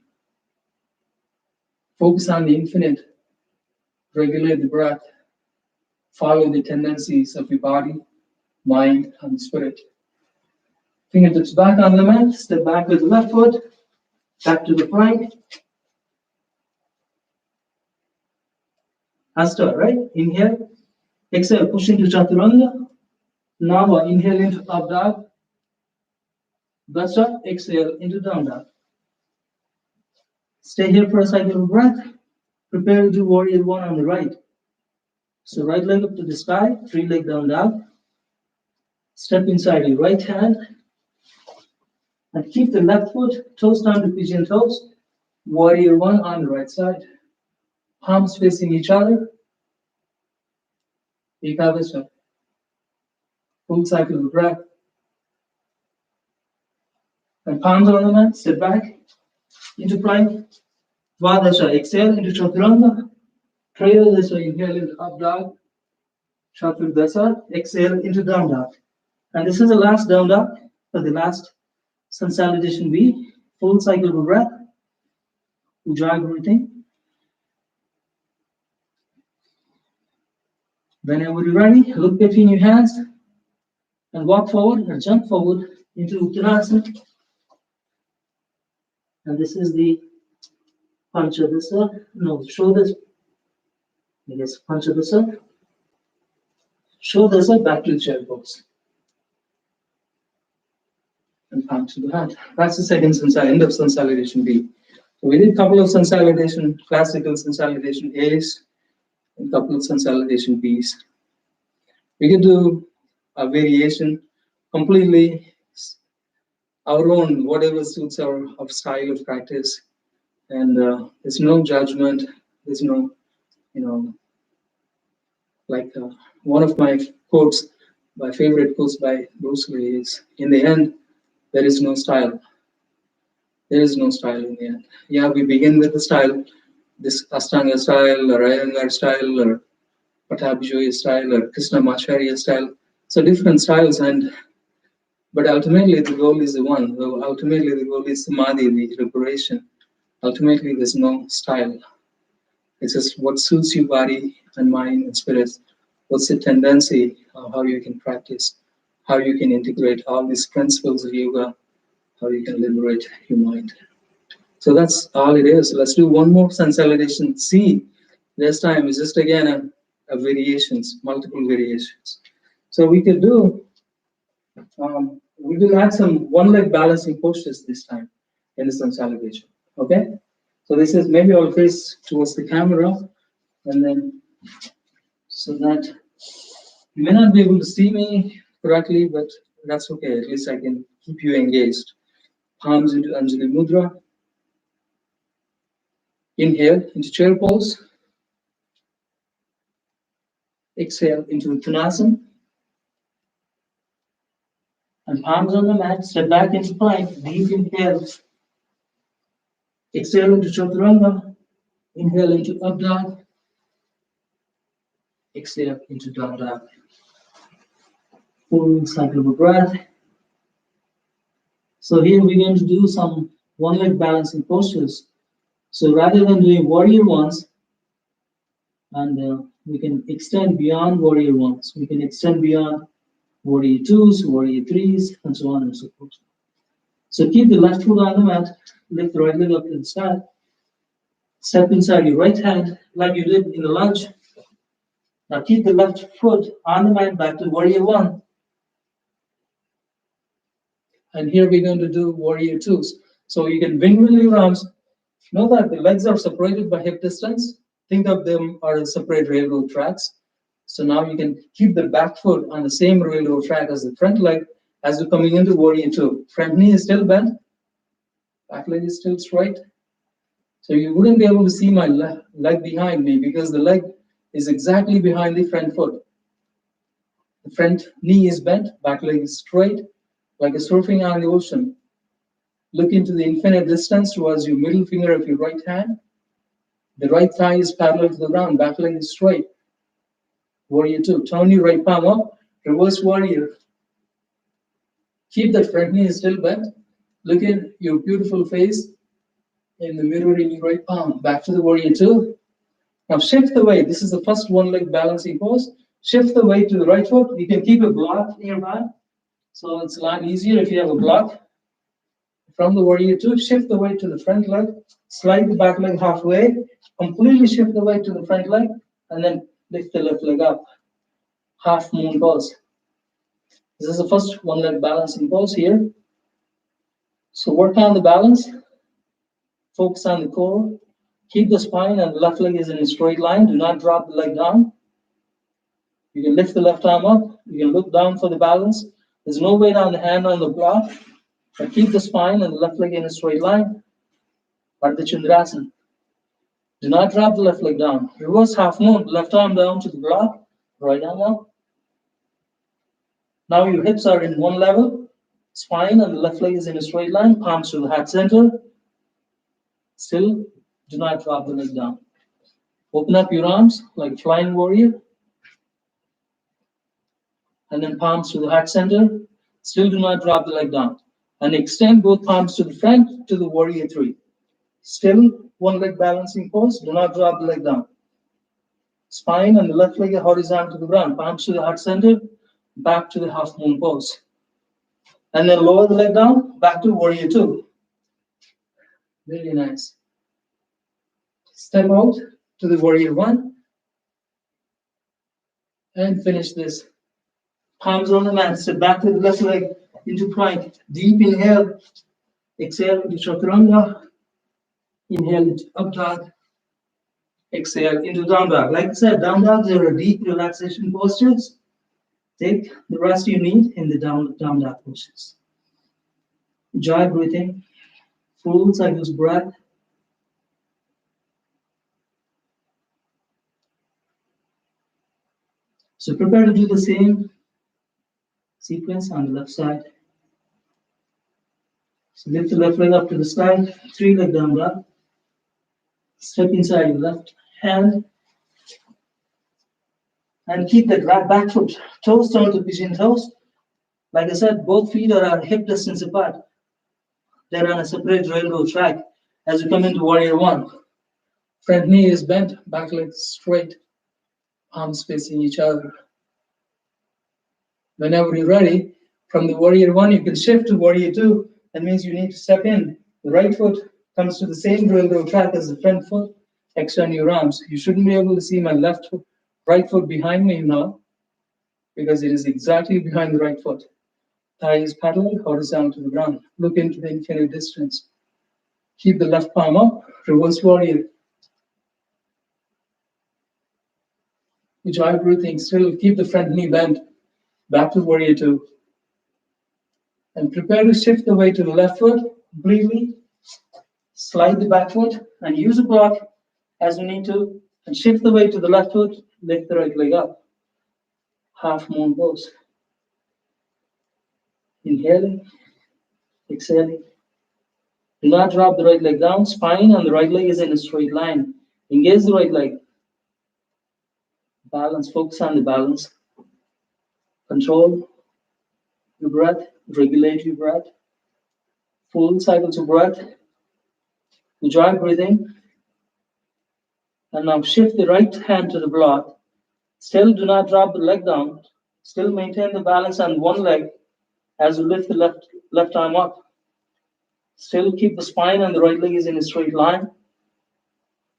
Focus on the infinite. Regulate the breath. Follow the tendencies of your body, mind, and spirit. Fingertips back on the mat. Step back with the left foot. Back to the plank. Hasta, right? Inhale. Exhale, push into Chaturanga. Nava, inhale into up dog. Dasa, exhale into down dog. Stay here for a cycle of breath. Prepare to do warrior one on the right. So right leg up to the sky, 3 leg down dog. Step inside your right hand. And keep the left foot toes down to pigeon toes. Warrior one on the right side. Palms facing each other. Ekadasana. Full cycle of breath. And palms on the mat, step back into plank. Dvadasha, exhale into Chaturanga. Trayodasha, inhale into up dog. Chaturdasa, exhale into down dog. And this is the last down dog for the last consolidation B. Full cycle of breath. Ujjayi breathing. Whenever you're ready, look between your hands. and walk forward or jump forward into Uttanasana. And this is the Panchadasa, no, Shodhasa, I guess Panchadasa. Shodhasa, back to the chair pose. And palm to the hand. That's the second end of consolidation B. So we did a couple of consolidation, classical consolidation A's, and a couple of consolidation B's. We can do a variation completely our own, whatever suits our style of practice. And there's no judgment. There's no, like one of my quotes, my favorite quotes by Bruce Lee is, in the end, there is no style. There is no style in the end. Yeah, we begin with the style, this Ashtanga style, or Iyengar style, or Pattabhi style, or Krishnamacharya style. So different styles, but ultimately the goal is the one. Ultimately the goal is samadhi, the liberation. Ultimately there's no style. It's just what suits your body and mind and spirit. What's the tendency of how you can practice, how you can integrate all these principles of yoga, how you can liberate your mind. So that's all it is. Let's do one more consolidation C. This time is just again a variations, multiple variations. So we could do, we will add some one leg balancing postures this time in this consolidation. Okay? So this is, maybe I'll face towards the camera, and then so that you may not be able to see me correctly, but that's okay. At least I can keep you engaged. Palms into Anjali Mudra. Inhale into chair pose. Exhale into Uttanasana. And palms on the mat. Step back into plank. Deep inhale. Exhale into Chaturanga. Inhale into Up Dog. Exhale into Down Dog. Full cycle of a breath. So here we're going to do some one leg balancing postures. So rather than doing warrior ones, and we can extend beyond warrior ones, we can extend beyond warrior twos, warrior threes, and so on and so forth. So keep the left foot on the mat, lift the right leg up to the sky, step inside your right hand like you did in the lunge. Now keep the left foot on the mat back to warrior one. And here we're going to do warrior twos. So you can windmill your arms. Know that the legs are separated by hip distance. Think of them as separate railroad tracks. So now you can keep the back foot on the same railroad track as the front leg as you're coming into warrior two. Front knee is still bent. Back leg is still straight. So you wouldn't be able to see my leg behind me because the leg is exactly behind the front foot. The front knee is bent, back leg is straight, like a surfing on the ocean. Look into the infinite distance towards your middle finger of your right hand. The right thigh is parallel to the ground, back leg is straight. Warrior two. Turn your right palm up, reverse warrior. Keep that front knee still bent. Look at your beautiful face in the mirror in your right palm. Back to the warrior two. Now shift the weight. This is the first one leg balancing pose. Shift the weight to the right foot. You can keep a block nearby. So it's a lot easier if you have a block. From the warrior two, shift the weight to the front leg, slide the back leg halfway, completely shift the weight to the front leg, and then lift the left leg up. Half moon pose. This is the first one leg balancing pose here. So work on the balance, focus on the core, keep the spine and the left leg is in a straight line. Do not drop the leg down. You can lift the left arm up, you can look down for the balance. There's no weight on the hand on the block. But keep the spine and the left leg in a straight line. Ardha Chandrasana. Do not drop the left leg down. Reverse half moon, left arm down to the block, right arm up. Now your hips are in one level, spine and the left leg is in a straight line, palms to the heart center. Still, do not drop the leg down. Open up your arms like flying warrior. And then palms to the heart center. Still do not drop the leg down. And extend both palms to the front to the warrior three. Still one leg balancing pose. Do not drop the leg down. Spine and the left leg are horizontal to the ground. Palms to the heart center. back to the half moon pose. And then lower the leg down, back to warrior two. Really nice. Step out to the warrior one and finish this. Palms on the mat, step back to the left leg into plank. Deep inhale, exhale into chaturanga. Inhale into up dog. Exhale into down dog. Like I said, down dogs are a deep relaxation postures. Take the rest you need in the down dog postures. Enjoy breathing. Full cycles breath. So prepare to do the same sequence on the left side. So lift the left leg up to the sky, 3-leg down dog. Step inside your left hand. And keep that right back foot, toes down to pigeon toes. Like I said, both feet are at hip distance apart. They're on a separate railroad track as you come into warrior one. Front knee is bent, back leg straight, arms facing each other. Whenever you're ready, from the warrior one, you can shift to warrior two. That means you need to step in. The right foot comes to the same railroad track as the front foot. Extend your arms. You shouldn't be able to see my right foot behind me now, because it is exactly behind the right foot. Thighs parallel, horizontal to the ground. Look into the infinite distance. Keep the left palm up, reverse warrior. Enjoy breathing, still keep the front knee bent. Back to warrior two. And prepare to shift the weight to the left foot completely. Slide the back foot and use a block as you need to. And shift the weight to the left foot, lift the right leg up. Half moon pose. Inhaling, exhaling. Do not drop the right leg down. Spine and the right leg is in a straight line. Engage the right leg. Balance, focus on the balance. Control your breath, regulate your breath. Full cycles of breath. Enjoy breathing. And now shift the right hand to the block. Still do not drop the leg down. Still maintain the balance on one leg as you lift the left arm up. Still keep the spine and the right leg is in a straight line.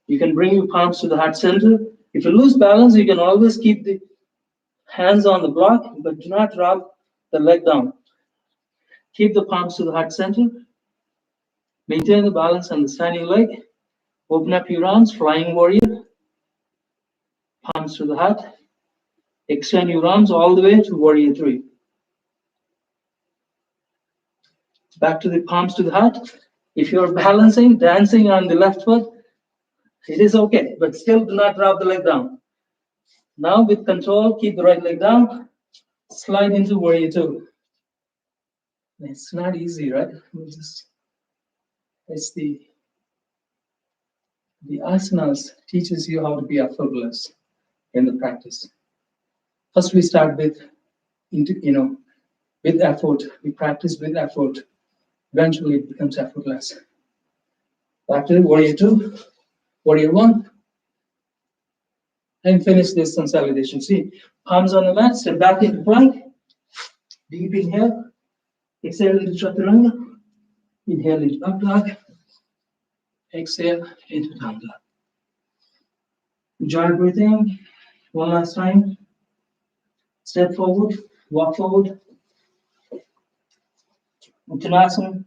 You can bring your palms to the heart center. If you lose balance, you can always keep the hands on the block, but do not drop the leg down. Keep the palms to the heart center. Maintain the balance on the standing leg. Open up your arms, flying warrior. Palms to the heart. Extend your arms all the way to warrior three. Back to the palms to the heart. If you're balancing, dancing on the left foot, it is okay, but still do not drop the leg down. Now with control, keep the right leg down. Slide into warrior two. It's not easy, right? It's the asanas teaches you how to be effortless in the practice. First, we start with, with effort. We practice with effort. Eventually, it becomes effortless. Back to warrior two, warrior one, and finish this consolidation. See, palms on the mat, step back into plank. Deep inhale, exhale into chaturanga. Inhale into up dog. Exhale into down dog. Enjoy breathing. One last time. Step forward, walk forward. Uttanasana.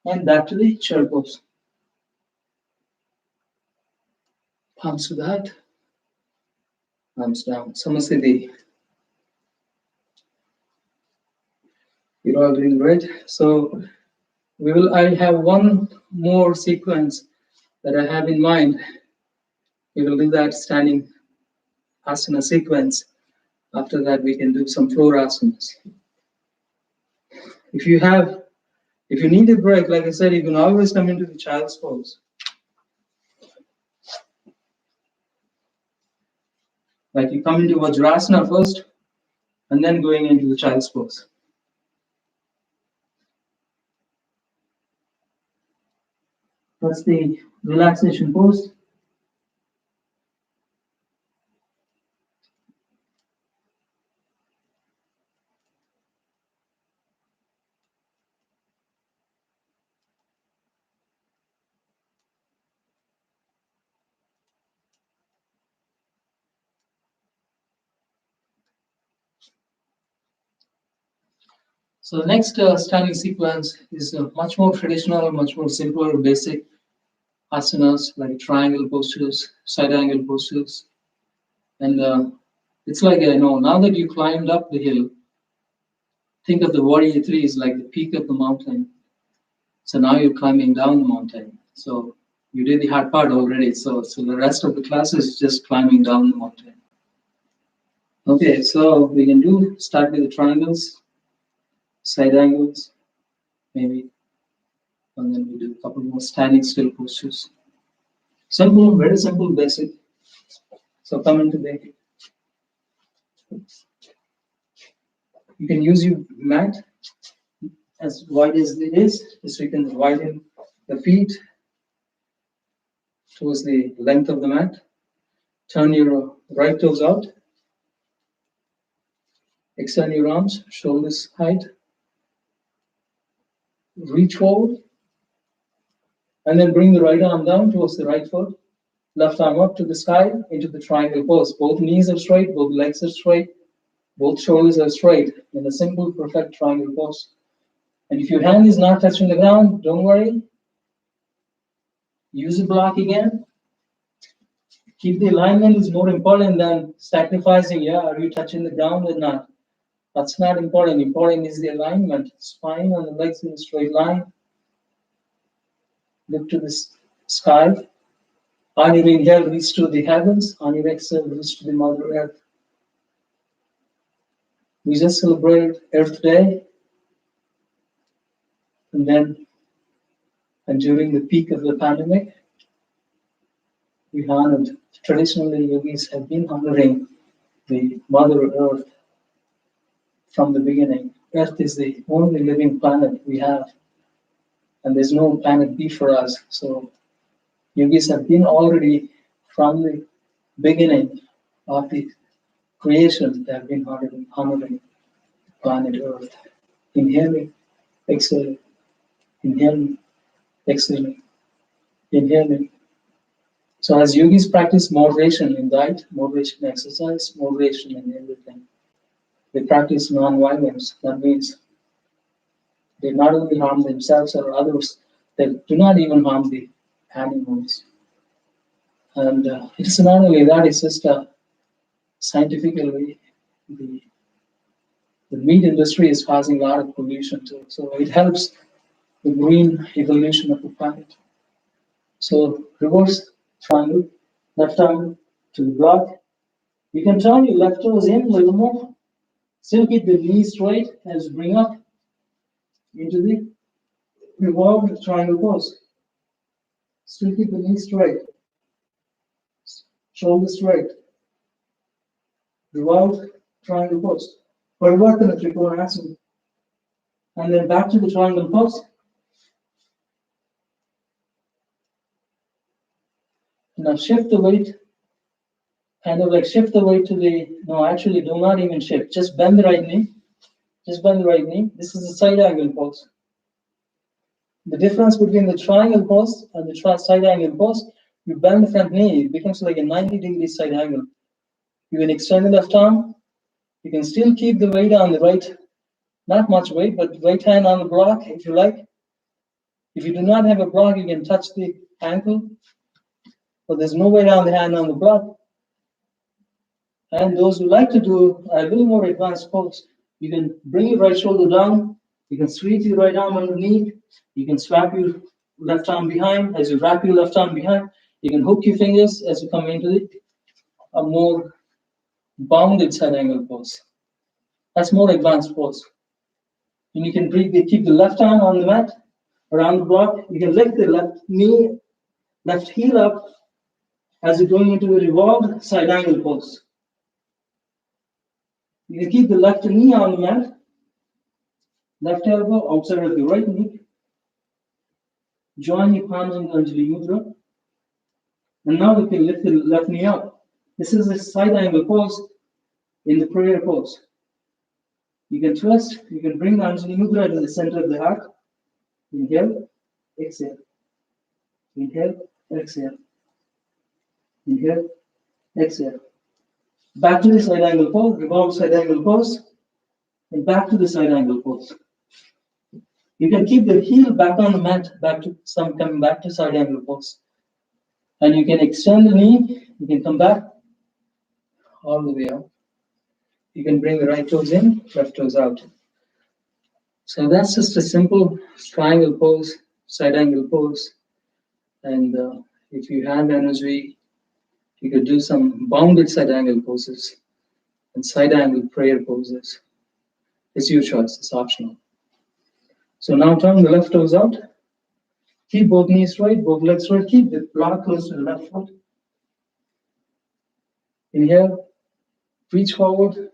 And back to the chair pose. Palms to the heart. Arms down. Samasthiti. You're all doing great. So I have one more sequence that I have in mind. We will do that standing asana sequence. After that, we can do some floor asanas. If you need a break, like I said, you can always come into the child's pose. Like you come into Vajrasana first, and then going into the child's pose. That's the relaxation pose. So the next standing sequence is much more traditional, much more simpler, basic asanas like triangle postures, side angle postures. And it's like, now that you climbed up the hill, think of the warrior tree as like the peak of the mountain. So now you're climbing down the mountain. So you did the hard part already. So the rest of the class is just climbing down the mountain. Okay, so we can start with the triangles, side angles, maybe, and then we do a couple more standing still postures. Simple, very simple, basic. So come into the, you can use your mat as wide as it is, so you can widen the feet towards the length of the mat. Turn your right toes out. Extend your arms, shoulders height. Reach forward. And then bring the right arm down towards the right foot. Left arm up to the sky into the triangle pose. Both knees are straight, both legs are straight, both shoulders are straight in a simple, perfect triangle pose. And if your hand is not touching the ground, don't worry. Use a block again. Keep the alignment is more important than sacrificing, are you touching the ground or not? That's not important. Important is the alignment. Spine and the legs in a straight line. Look to the sky. On your inhale, reach to the heavens. On your exhale, reach to the Mother Earth. We just celebrated Earth Day. And during the peak of the pandemic, we honored, traditionally yogis have been honoring the Mother Earth from the beginning. Earth is the only living planet we have, and there's no planet B for us. So yogis have been already from the beginning of the creation, they have been honoring planet Earth. Inhaling, exhaling, inhaling, exhaling, inhaling. So as yogis practice moderation in diet, moderation in exercise, moderation in everything, they practice non-violence. That means they not only harm themselves or others, they do not even harm the animals. And it's not only that, it's just scientifically, the meat industry is causing a lot of pollution too. So it helps the green evolution of the planet. So reverse triangle, left arm to the block. You can turn your left toes in a little more. Still keep the knees straight as you bring up into the revolved triangle pose. Still keep the knees straight. Shoulders straight. Revolved triangle pose. Parivartana Trikonasana. And then back to the triangle pose. Now shift the weight, kind of like shift the weight to the, no, actually do not even shift, just bend the right knee. Just bend the right knee. This is a side angle pose. The difference between the triangle pose and the side angle pose, you bend the front knee, it becomes like a 90-degree side angle. You can extend the left arm. You can still keep the weight on the right, not much weight, but right hand on the block if you like. If you do not have a block, you can touch the ankle, but there's no weight on the hand on the block. And those who like to do a little more advanced pose, you can bring your right shoulder down, you can sweep your right arm underneath, you can swap your left arm behind. As you wrap your left arm behind, you can hook your fingers as you come into a more bounded side angle pose. That's more advanced pose. And you can keep the left arm on the mat, around the block. You can lift the left knee, left heel up as you're going into a revolved side angle pose. You can keep the left knee on the mat, left elbow outside of the right knee. Join your palms in the Anjali Mudra. And now we can lift the left knee up. This is a side angle pose in the prayer pose. You can twist, you can bring the Anjali Mudra to the center of the heart. Inhale, exhale. Inhale, exhale. Inhale, exhale. Back to the side angle pose, revolve side angle pose, and back to the side angle pose. You can keep the heel back on the mat, coming back to side angle pose. And you can extend the knee, you can come back all the way up. You can bring the right toes in, left toes out. So that's just a simple triangle pose, side angle pose. And if you have energy, you could do some bounded side angle poses and side angle prayer poses. It's your choice, it's optional. So now turn the left toes out. Keep both knees straight, both legs straight. Keep the block close to the left foot. Inhale, reach forward,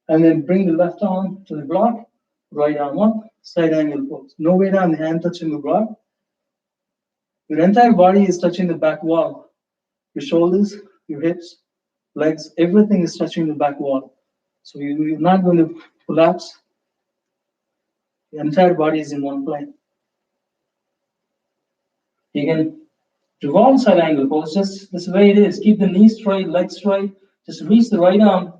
and then bring the left arm to the block, right arm up, side angle pose. No weight on the hand touching the block. Your entire body is touching the back wall. Your shoulders, your hips, legs, everything is touching the back wall. So you're not going to collapse. The entire body is in one plane. You can revolve side angle pose, just this way it is. Keep the knees straight, legs straight. Just reach the right arm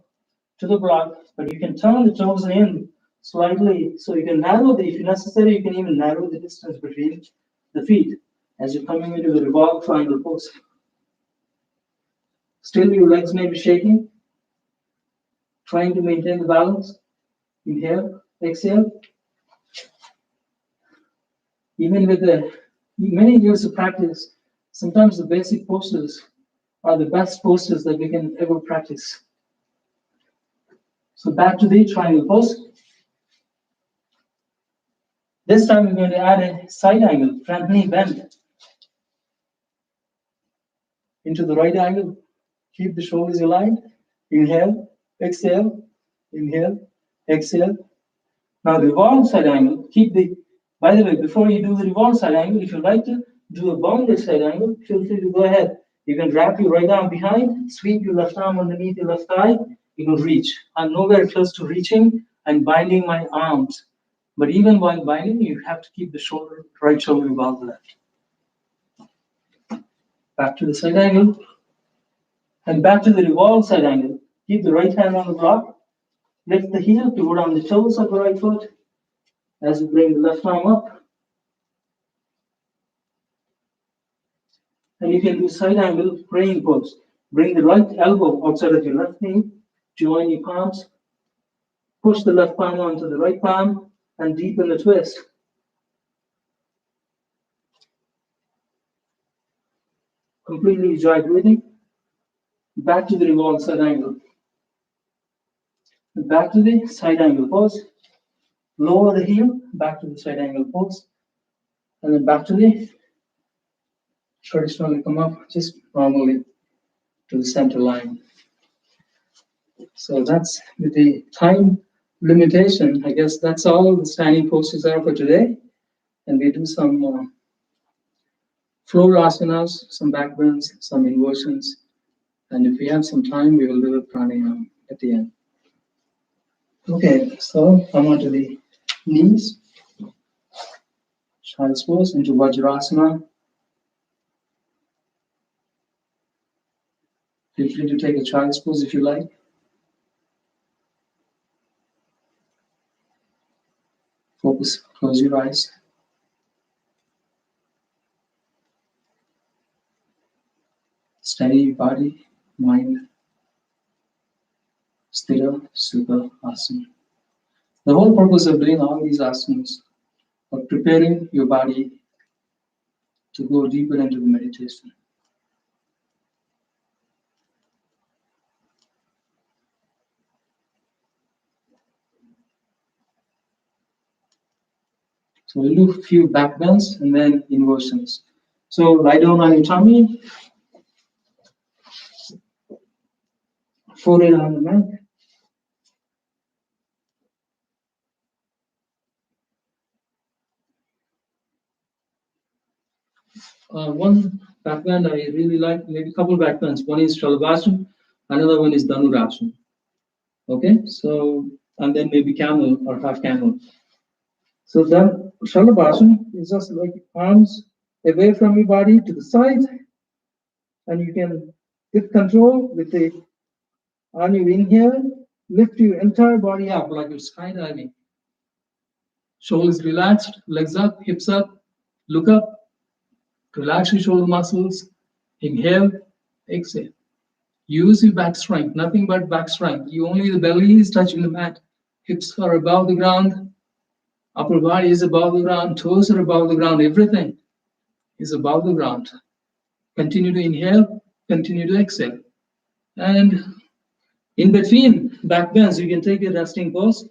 to the block, but you can turn the toes in slightly, so you can narrow if necessary, you can even narrow the distance between the feet as you're coming into the revolved triangle pose. Still, your legs may be shaking, trying to maintain the balance. Inhale, exhale. Even with the many years of practice, sometimes the basic postures are the best postures that we can ever practice. So back to the triangle pose. This time we're going to add a side angle, front knee bend into the right angle. Keep the shoulders aligned. Inhale, exhale, inhale, exhale. Now the revolve side angle, by the way, before you do the revolve side angle, if you like to do a bounded side angle, feel free to go ahead. You can wrap your right arm behind, sweep your left arm underneath your left thigh, you can reach. I'm nowhere close to reaching and binding my arms. But even while binding, you have to keep the right shoulder above the left. Back to the side angle. And back to the revolve side angle. Keep the right hand on the block. Lift the heel, pivot on the toes of the right foot as you bring the left arm up. And you can do side angle praying pose. Bring the right elbow outside of your left knee. Join your palms. Push the left palm onto the right palm and deepen the twist. Completely enjoy breathing. Back to the revolved side angle. Back to the side angle pose. Lower the heel, back to the side angle pose. And then back to the traditionally come up just normally to the center line. So that's with the time limitation. I guess that's all the standing poses are for today. And we do some floor asanas, some back bends, some inversions. And if we have some time, we will do a pranayama at the end. Okay, so come onto the knees. Child's pose into Vajrasana. Feel free to take a child's pose if you like. Focus, close your eyes. Steady your body, mind. Sthira Sukha Asana. The whole purpose of doing all these asanas of preparing your body to go deeper into the meditation. So we'll do a few back bends and then inversions. So lie down on your tummy, forehead on the mat. One back bend I really like, maybe a couple back bends. One is Shalabhasana, another one is Dhanurasana. Okay, so, and then maybe camel or half camel. So then Shalabhasana is just like arms away from your body to the side, and you can, with control, on your inhale, lift your entire body up like you're skydiving. Shoulders relaxed, legs up, hips up, look up, relax your shoulder muscles. Inhale, exhale. Use your back strength, nothing but back strength. You only the belly is touching the mat, hips are above the ground, upper body is above the ground, toes are above the ground, everything is above the ground. Continue to inhale, continue to exhale. And in between back bends, you can take a resting pose.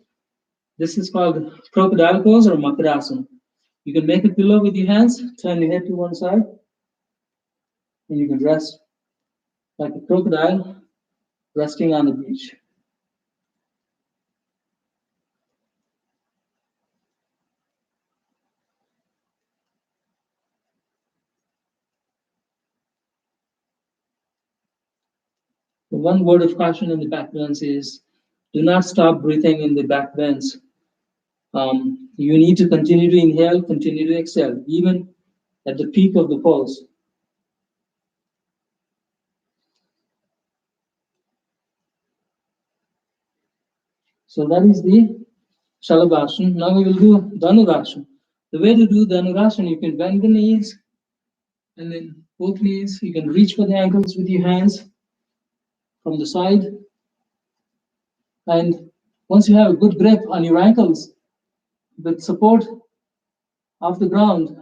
This is called crocodile pose or makarasana. You can make a pillow with your hands, turn your head to one side, and you can rest like a crocodile resting on the beach. The one word of caution in the back bends is do not stop breathing in the back bends. You need to continue to inhale, continue to exhale, even at the peak of the pulse. So that is the Shalabhasana. Now we will do Dhanurasana. The way to do Dhanurasana, you can bend the knees and then both knees, you can reach for the ankles with your hands from the side. And once you have a good grip on your ankles, with support of the ground,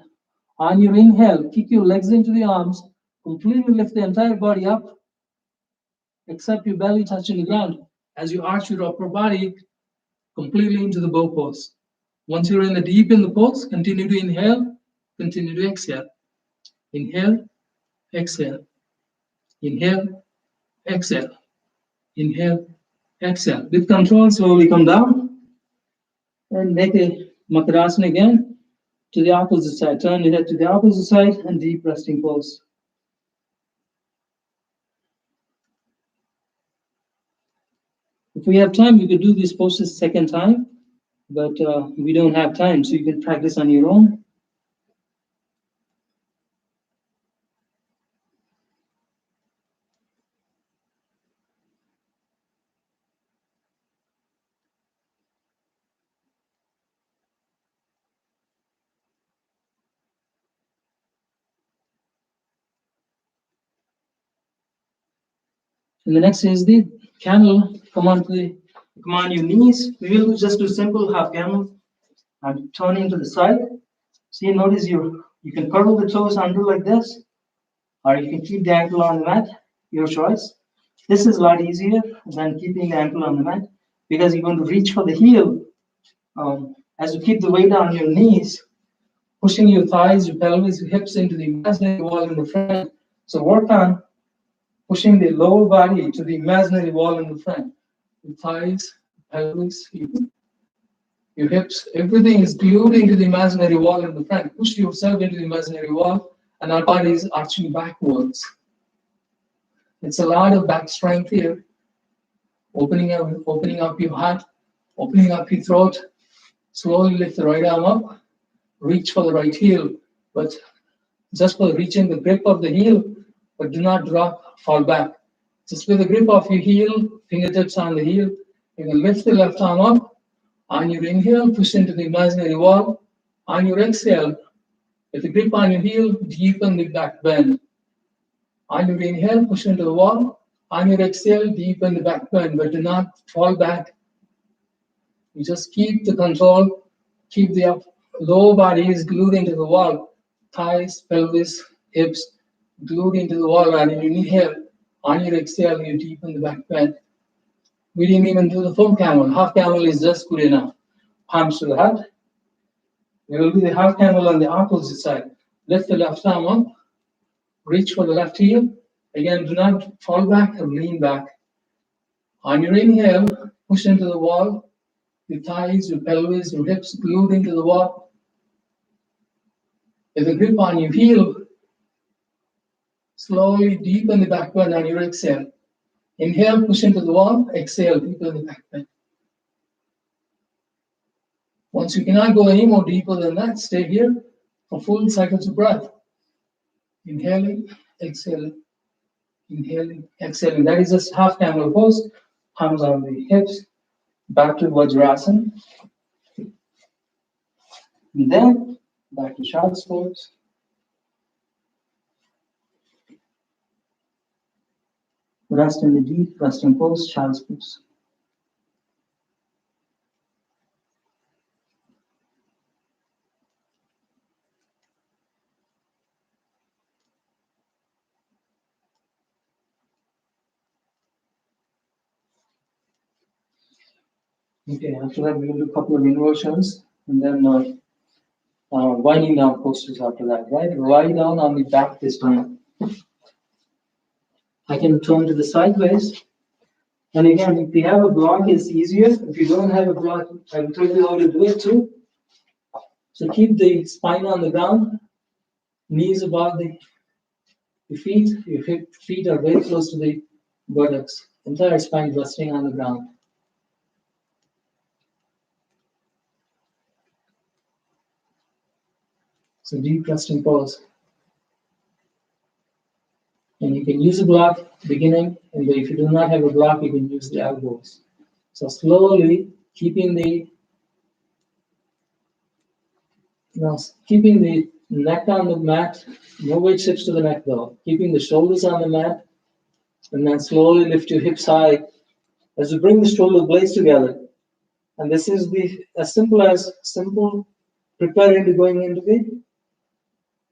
on your inhale, kick your legs into the arms, completely lift the entire body up, except your belly touching the ground. As you arch your upper body completely into the bow pose. Once you're in the deep in the pose, continue to inhale, continue to exhale. Inhale, exhale. Inhale, exhale. Inhale, exhale. With control, slowly come down and make a Makarasana again to the opposite side. Turn your head to the opposite side and deep resting pose. If we have time, we could do this poses second time, but we don't have time, so you can practice on your own. And the next is the camel. Come on your knees. We will just do simple half camel. I'm turning to the side. See, notice you can curl the toes under like this, or you can keep the ankle on the mat, your choice. This is a lot easier than keeping the ankle on the mat because you're going to reach for the heel. As you keep the weight on your knees, pushing your thighs, your pelvis, your hips into the imaginary wall in the front. So work on pushing the lower body to the imaginary wall in the front. Your thighs, pelvis, your hips, everything is glued into the imaginary wall in the front. Push yourself into the imaginary wall, and our body is arching backwards. It's a lot of back strength here. Opening up your heart, opening up your throat. Slowly lift the right arm up. Reach for the right heel, but just for reaching the grip of the heel, but do not drop, fall back. Just with the grip of your heel, fingertips on the heel, you can lift the left arm up. On your inhale, push into the imaginary wall. On your exhale, with the grip on your heel, deepen the back bend. On your inhale, push into the wall. On your exhale, deepen the back bend, but do not fall back. You just keep the control, keep the lower body is glued into the wall. Thighs, pelvis, hips, glued into the wall. And you inhale. On your exhale, you deepen the back bend. We didn't even do the full camel. Half camel is just good enough. Palms to the heart. We will do the half camel on the opposite side. Lift the left arm up. Reach for the left heel. Again, do not fall back or lean back. On your inhale, push into the wall. Your thighs, your pelvis, your hips glued into the wall. With a grip on your heel, slowly deepen the back bend on your exhale. Inhale, push into the wall. Exhale, deepen the back bend. Once you cannot go any more deeper than that, stay here for full cycles of breath. Inhaling, exhaling, inhaling, exhaling. That is just half camel pose. Arms on the hips. Back to Vajrasana. And then back to child's pose. Rest in the deep resting pose, child's pose. Okay, after that we will do a couple of inversions and then winding down postures after that, right? Lie down on the back this time. I can turn to the sideways. And again, if you have a block, it's easier. If you don't have a block, I will tell you how to do it too. So keep the spine on the ground, knees above the feet. Your feet are very close to the buttocks. Entire spine resting on the ground. So deep resting pose. And you can use a block beginning, and if you do not have a block, you can use the elbows. So slowly keeping the neck on the mat, no weight shifts to the neck though. Keeping the shoulders on the mat, and then slowly lift your hips high as you bring the shoulder blades together. And this is as simple preparing to going into the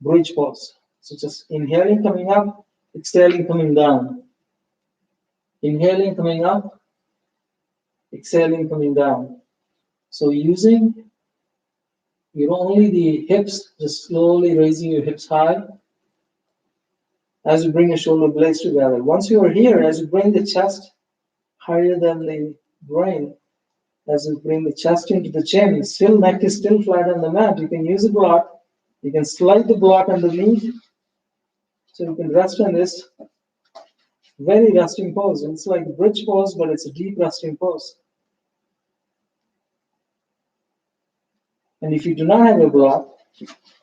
bridge pose. So just inhaling, coming up, exhaling, coming down. Inhaling, coming up, exhaling, coming down. So using only the hips, just slowly raising your hips high as you bring your shoulder blades together. Once you are here, as you bring the chest higher than the brain, as you bring the chest into the chin, still neck is still flat on the mat. You can use a block. You can slide the block underneath. So you can rest on this very resting pose. It's like a bridge pose, but it's a deep resting pose. And if you do not have a block,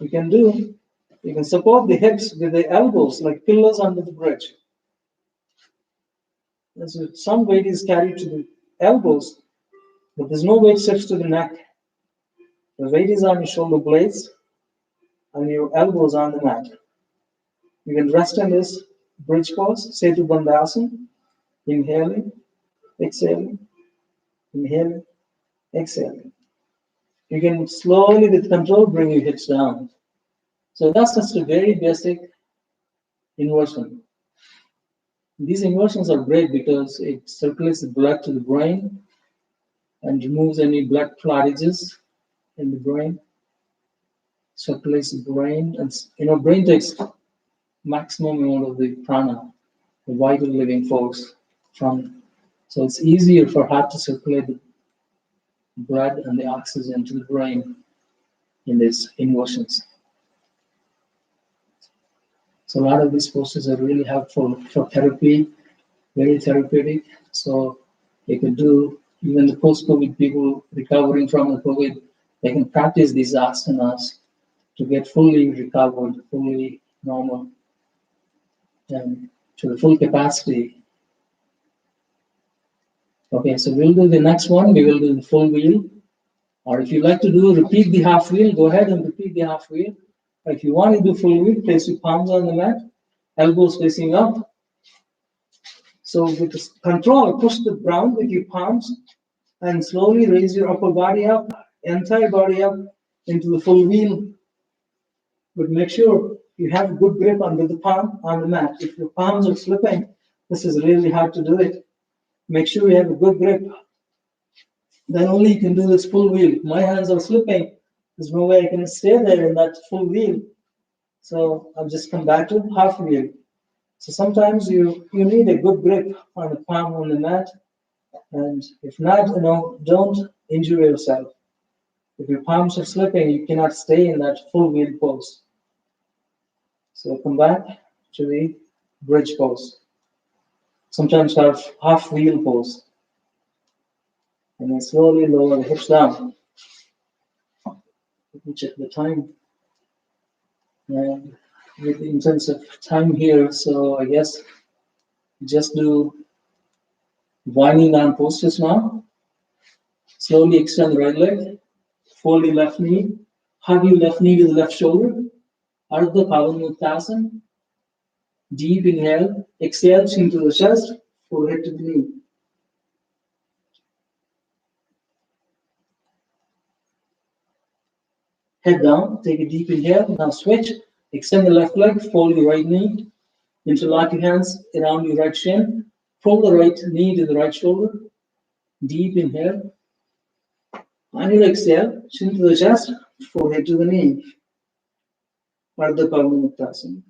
you can support the hips with the elbows like pillars under the bridge. And so some weight is carried to the elbows, but there's no weight shifts to the neck. The weight is on your shoulder blades and your elbows on the mat. You can rest in this bridge pose, Setu Bandhasana, inhaling, exhaling, inhaling, exhaling. You can slowly, with control, bring your hips down. So that's just a very basic inversion. These inversions are great because it circulates the blood to the brain and removes any blood clottages in the brain. Circulates the brain, and brain takes maximum amount of the prana, the vital living force from. So it's easier for heart to circulate the blood and the oxygen to the brain in these inversions. So a lot of these poses are really helpful for therapy, very therapeutic. So they could do, even the post-COVID people recovering from the COVID, they can practice these asanas to get fully recovered, fully normal, and to the full capacity. Okay, so we'll do the next one. We will do the full wheel. Or if you like to repeat the half wheel, go ahead and repeat the half wheel. Or if you want to do full wheel, place your palms on the mat, elbows facing up. So with this control, push the ground with your palms and slowly raise your upper body up, entire body up into the full wheel. But make sure you have a good grip under the palm on the mat. If your palms are slipping, this is really hard to do it. Make sure you have a good grip. Then only you can do this full wheel. If my hands are slipping, there's no way I can stay there in that full wheel. So I'll just come back to half wheel. So sometimes you need a good grip on the palm on the mat. And if not, don't injure yourself. If your palms are slipping, you cannot stay in that full wheel pose. So come back to the bridge pose. Sometimes have half wheel pose. And then slowly lower the hips down. Let me check the time. And in terms of time here, so I guess just do winding down postures now. Slowly extend the right leg, fold the left knee, Hug your left knee to the left shoulder. Ardha Pavanmuktasana. Deep inhale. Exhale, chin to the chest, forehead to the knee. Head down, take a deep inhale. Now switch. Extend the left leg, fold your right knee. Interlock your hands around your right shin. Pull the right knee to the right shoulder. Deep inhale. On your exhale, chin to the chest, forehead to the knee. Ardha Pavanmuktasana.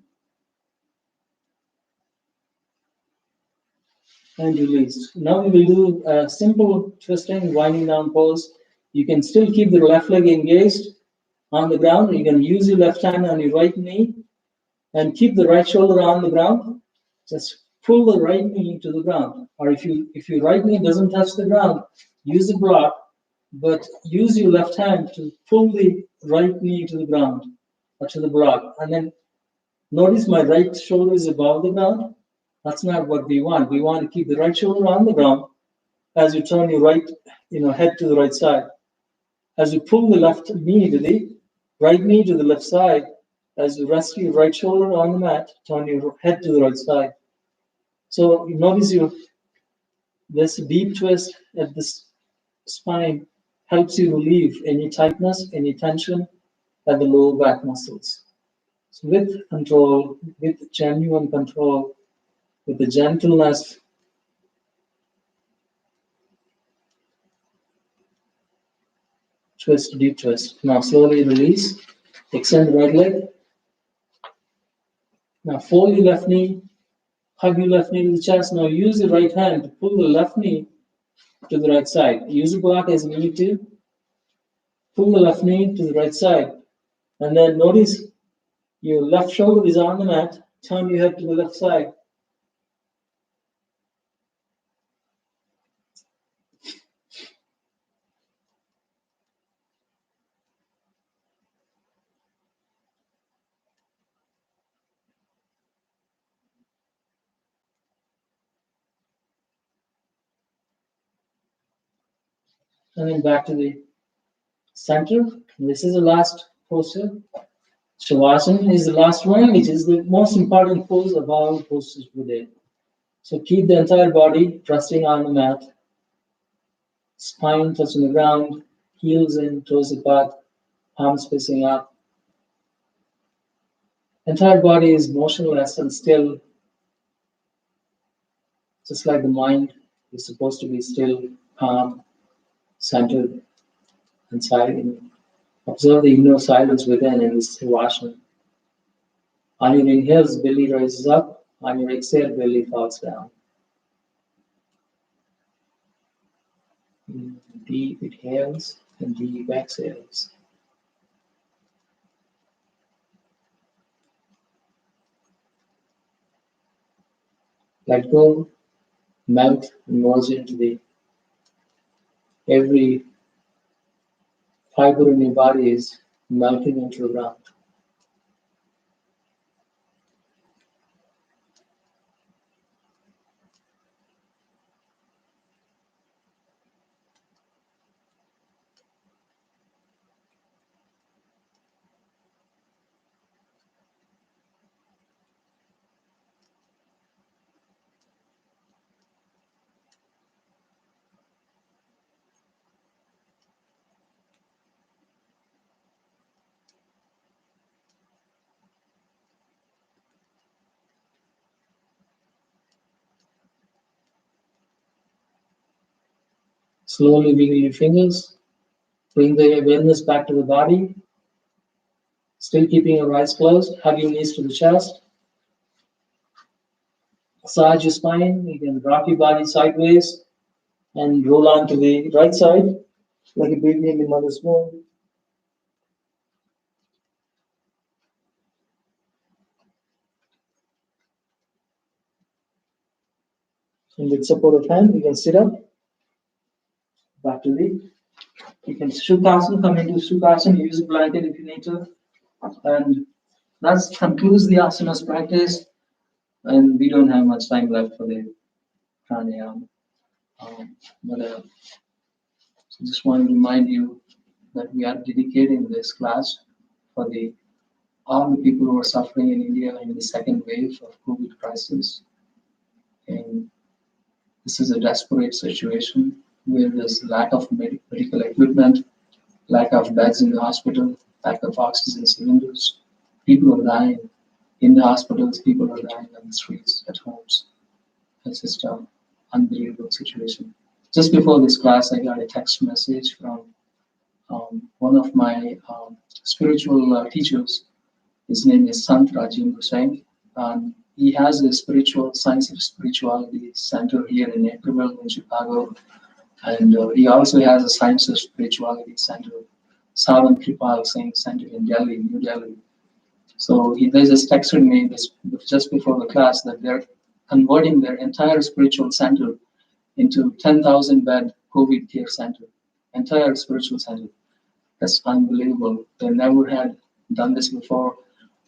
And release. Now we will do a simple twisting, winding down pose. You can still keep the left leg engaged on the ground. You can use your left hand on your right knee and keep the right shoulder on the ground. Just pull the right knee to the ground. Or if your right knee doesn't touch the ground, use the block, but use your left hand to pull the right knee to the ground or to the block. And then notice my right shoulder is above the ground. That's not what we want. We want to keep the right shoulder on the ground as you turn your right, head to the right side. As you pull the left knee to the right knee to the left side, as you rest your right shoulder on the mat, turn your head to the right side. So you notice this deep twist at this spine helps you relieve any tightness, any tension at the lower back muscles. So with control, with genuine control, with the gentleness, twist, deep twist. Now slowly release, extend the right leg. Now fold your left knee, hug your left knee to the chest. Now use your right hand to pull the left knee to the right side. Use the block as you need to. Pull the left knee to the right side. And then notice your left shoulder is on the mat. Turn your head to the left side. And then back to the center. This is the last posture. Shavasana is the last one, which is the most important pose of all postures today. So keep the entire body resting on the mat, spine touching the ground, heels in, toes apart, palms facing up. Entire body is motionless and still, just like the mind is supposed to be still, calm, centered, and silent. Observe the inner silence within in this Shavasana. On your inhales, belly rises up. On your exhale, belly falls down. Deep inhales and deep exhales. Let go, melt, merge into the every fiber in your body is melting into the ground. Slowly wiggle your fingers. Bring the awareness back to the body. Still keeping your eyes closed. Hug your knees to the chest. Massage your spine. You can rock your body sideways and roll on to the right side like a baby in the mother's womb. And with support of hand, you can sit up. Back to the. You can Sukhasana, come into Sukhasana, use a blanket if you need to. And that concludes the asanas practice. And we don't have much time left for the pranayama. So just want to remind you that we are dedicating this class for all the people who are suffering in India in the second wave of COVID crisis. And this is a desperate situation where there's lack of medical equipment, lack of beds in the hospital, lack of oxygen cylinders. People are dying in the hospitals, people are dying on the streets, at homes. It's just an unbelievable situation. Just before this class, I got a text message from one of my spiritual teachers. His name is Sant Rajendra Singh. He has a spiritual science of spirituality center here in Naperville in Chicago, and he also has a science of spirituality center, Sadhan Kripal Singh Center in Delhi, New Delhi. So they just texted me this just before the class that they're converting their entire spiritual center into 10,000 bed COVID care center, entire spiritual center. That's unbelievable. They never had done this before,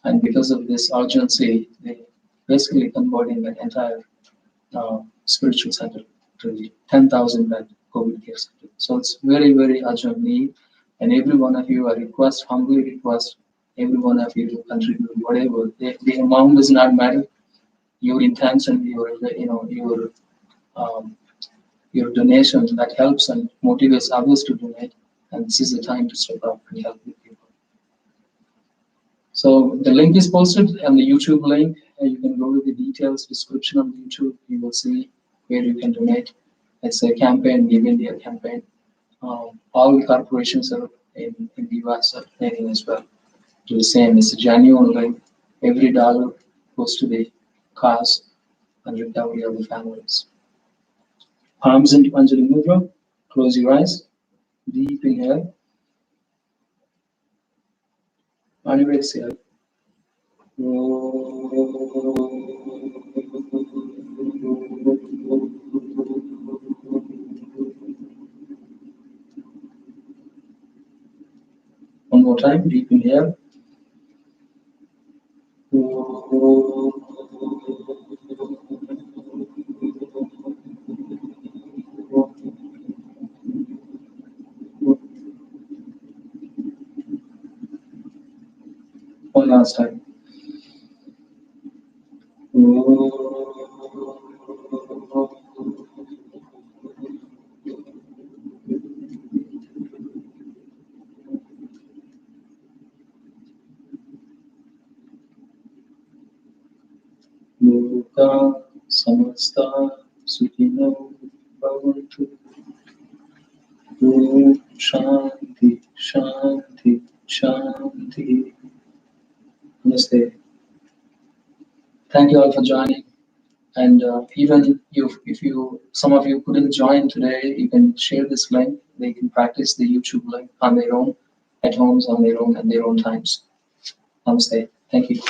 and because of this urgency, they basically converting that entire spiritual center to the 10,000 bed COVID care center. So it's very, very urgent need, and every one of you, I humbly request every one of you to contribute whatever. The amount does not matter. Your intention, your donation that helps and motivates others to donate, and this is the time to step up and help the people. So the link is posted on the YouTube link, and you can go to the details description on YouTube. You will see where you can donate. It's a campaign, Give India campaign. All the corporations are in the US are donating as well. Do the same. It's a genuine link. Every dollar goes to the cause and recovery of the families. Palms into Anjali Mudra. Close your eyes. Deep inhale. On your exhale. One more time. Deep inhale. One last time. Loka samasta sukhino bhavantu. Om Shanti, Shanti, Shanti. Namaste. Thank you all for joining. And even if some of you couldn't join today, you can share this link. They can practice the YouTube link on their own, at homes, on their own, at their own times. Namaste. Thank you.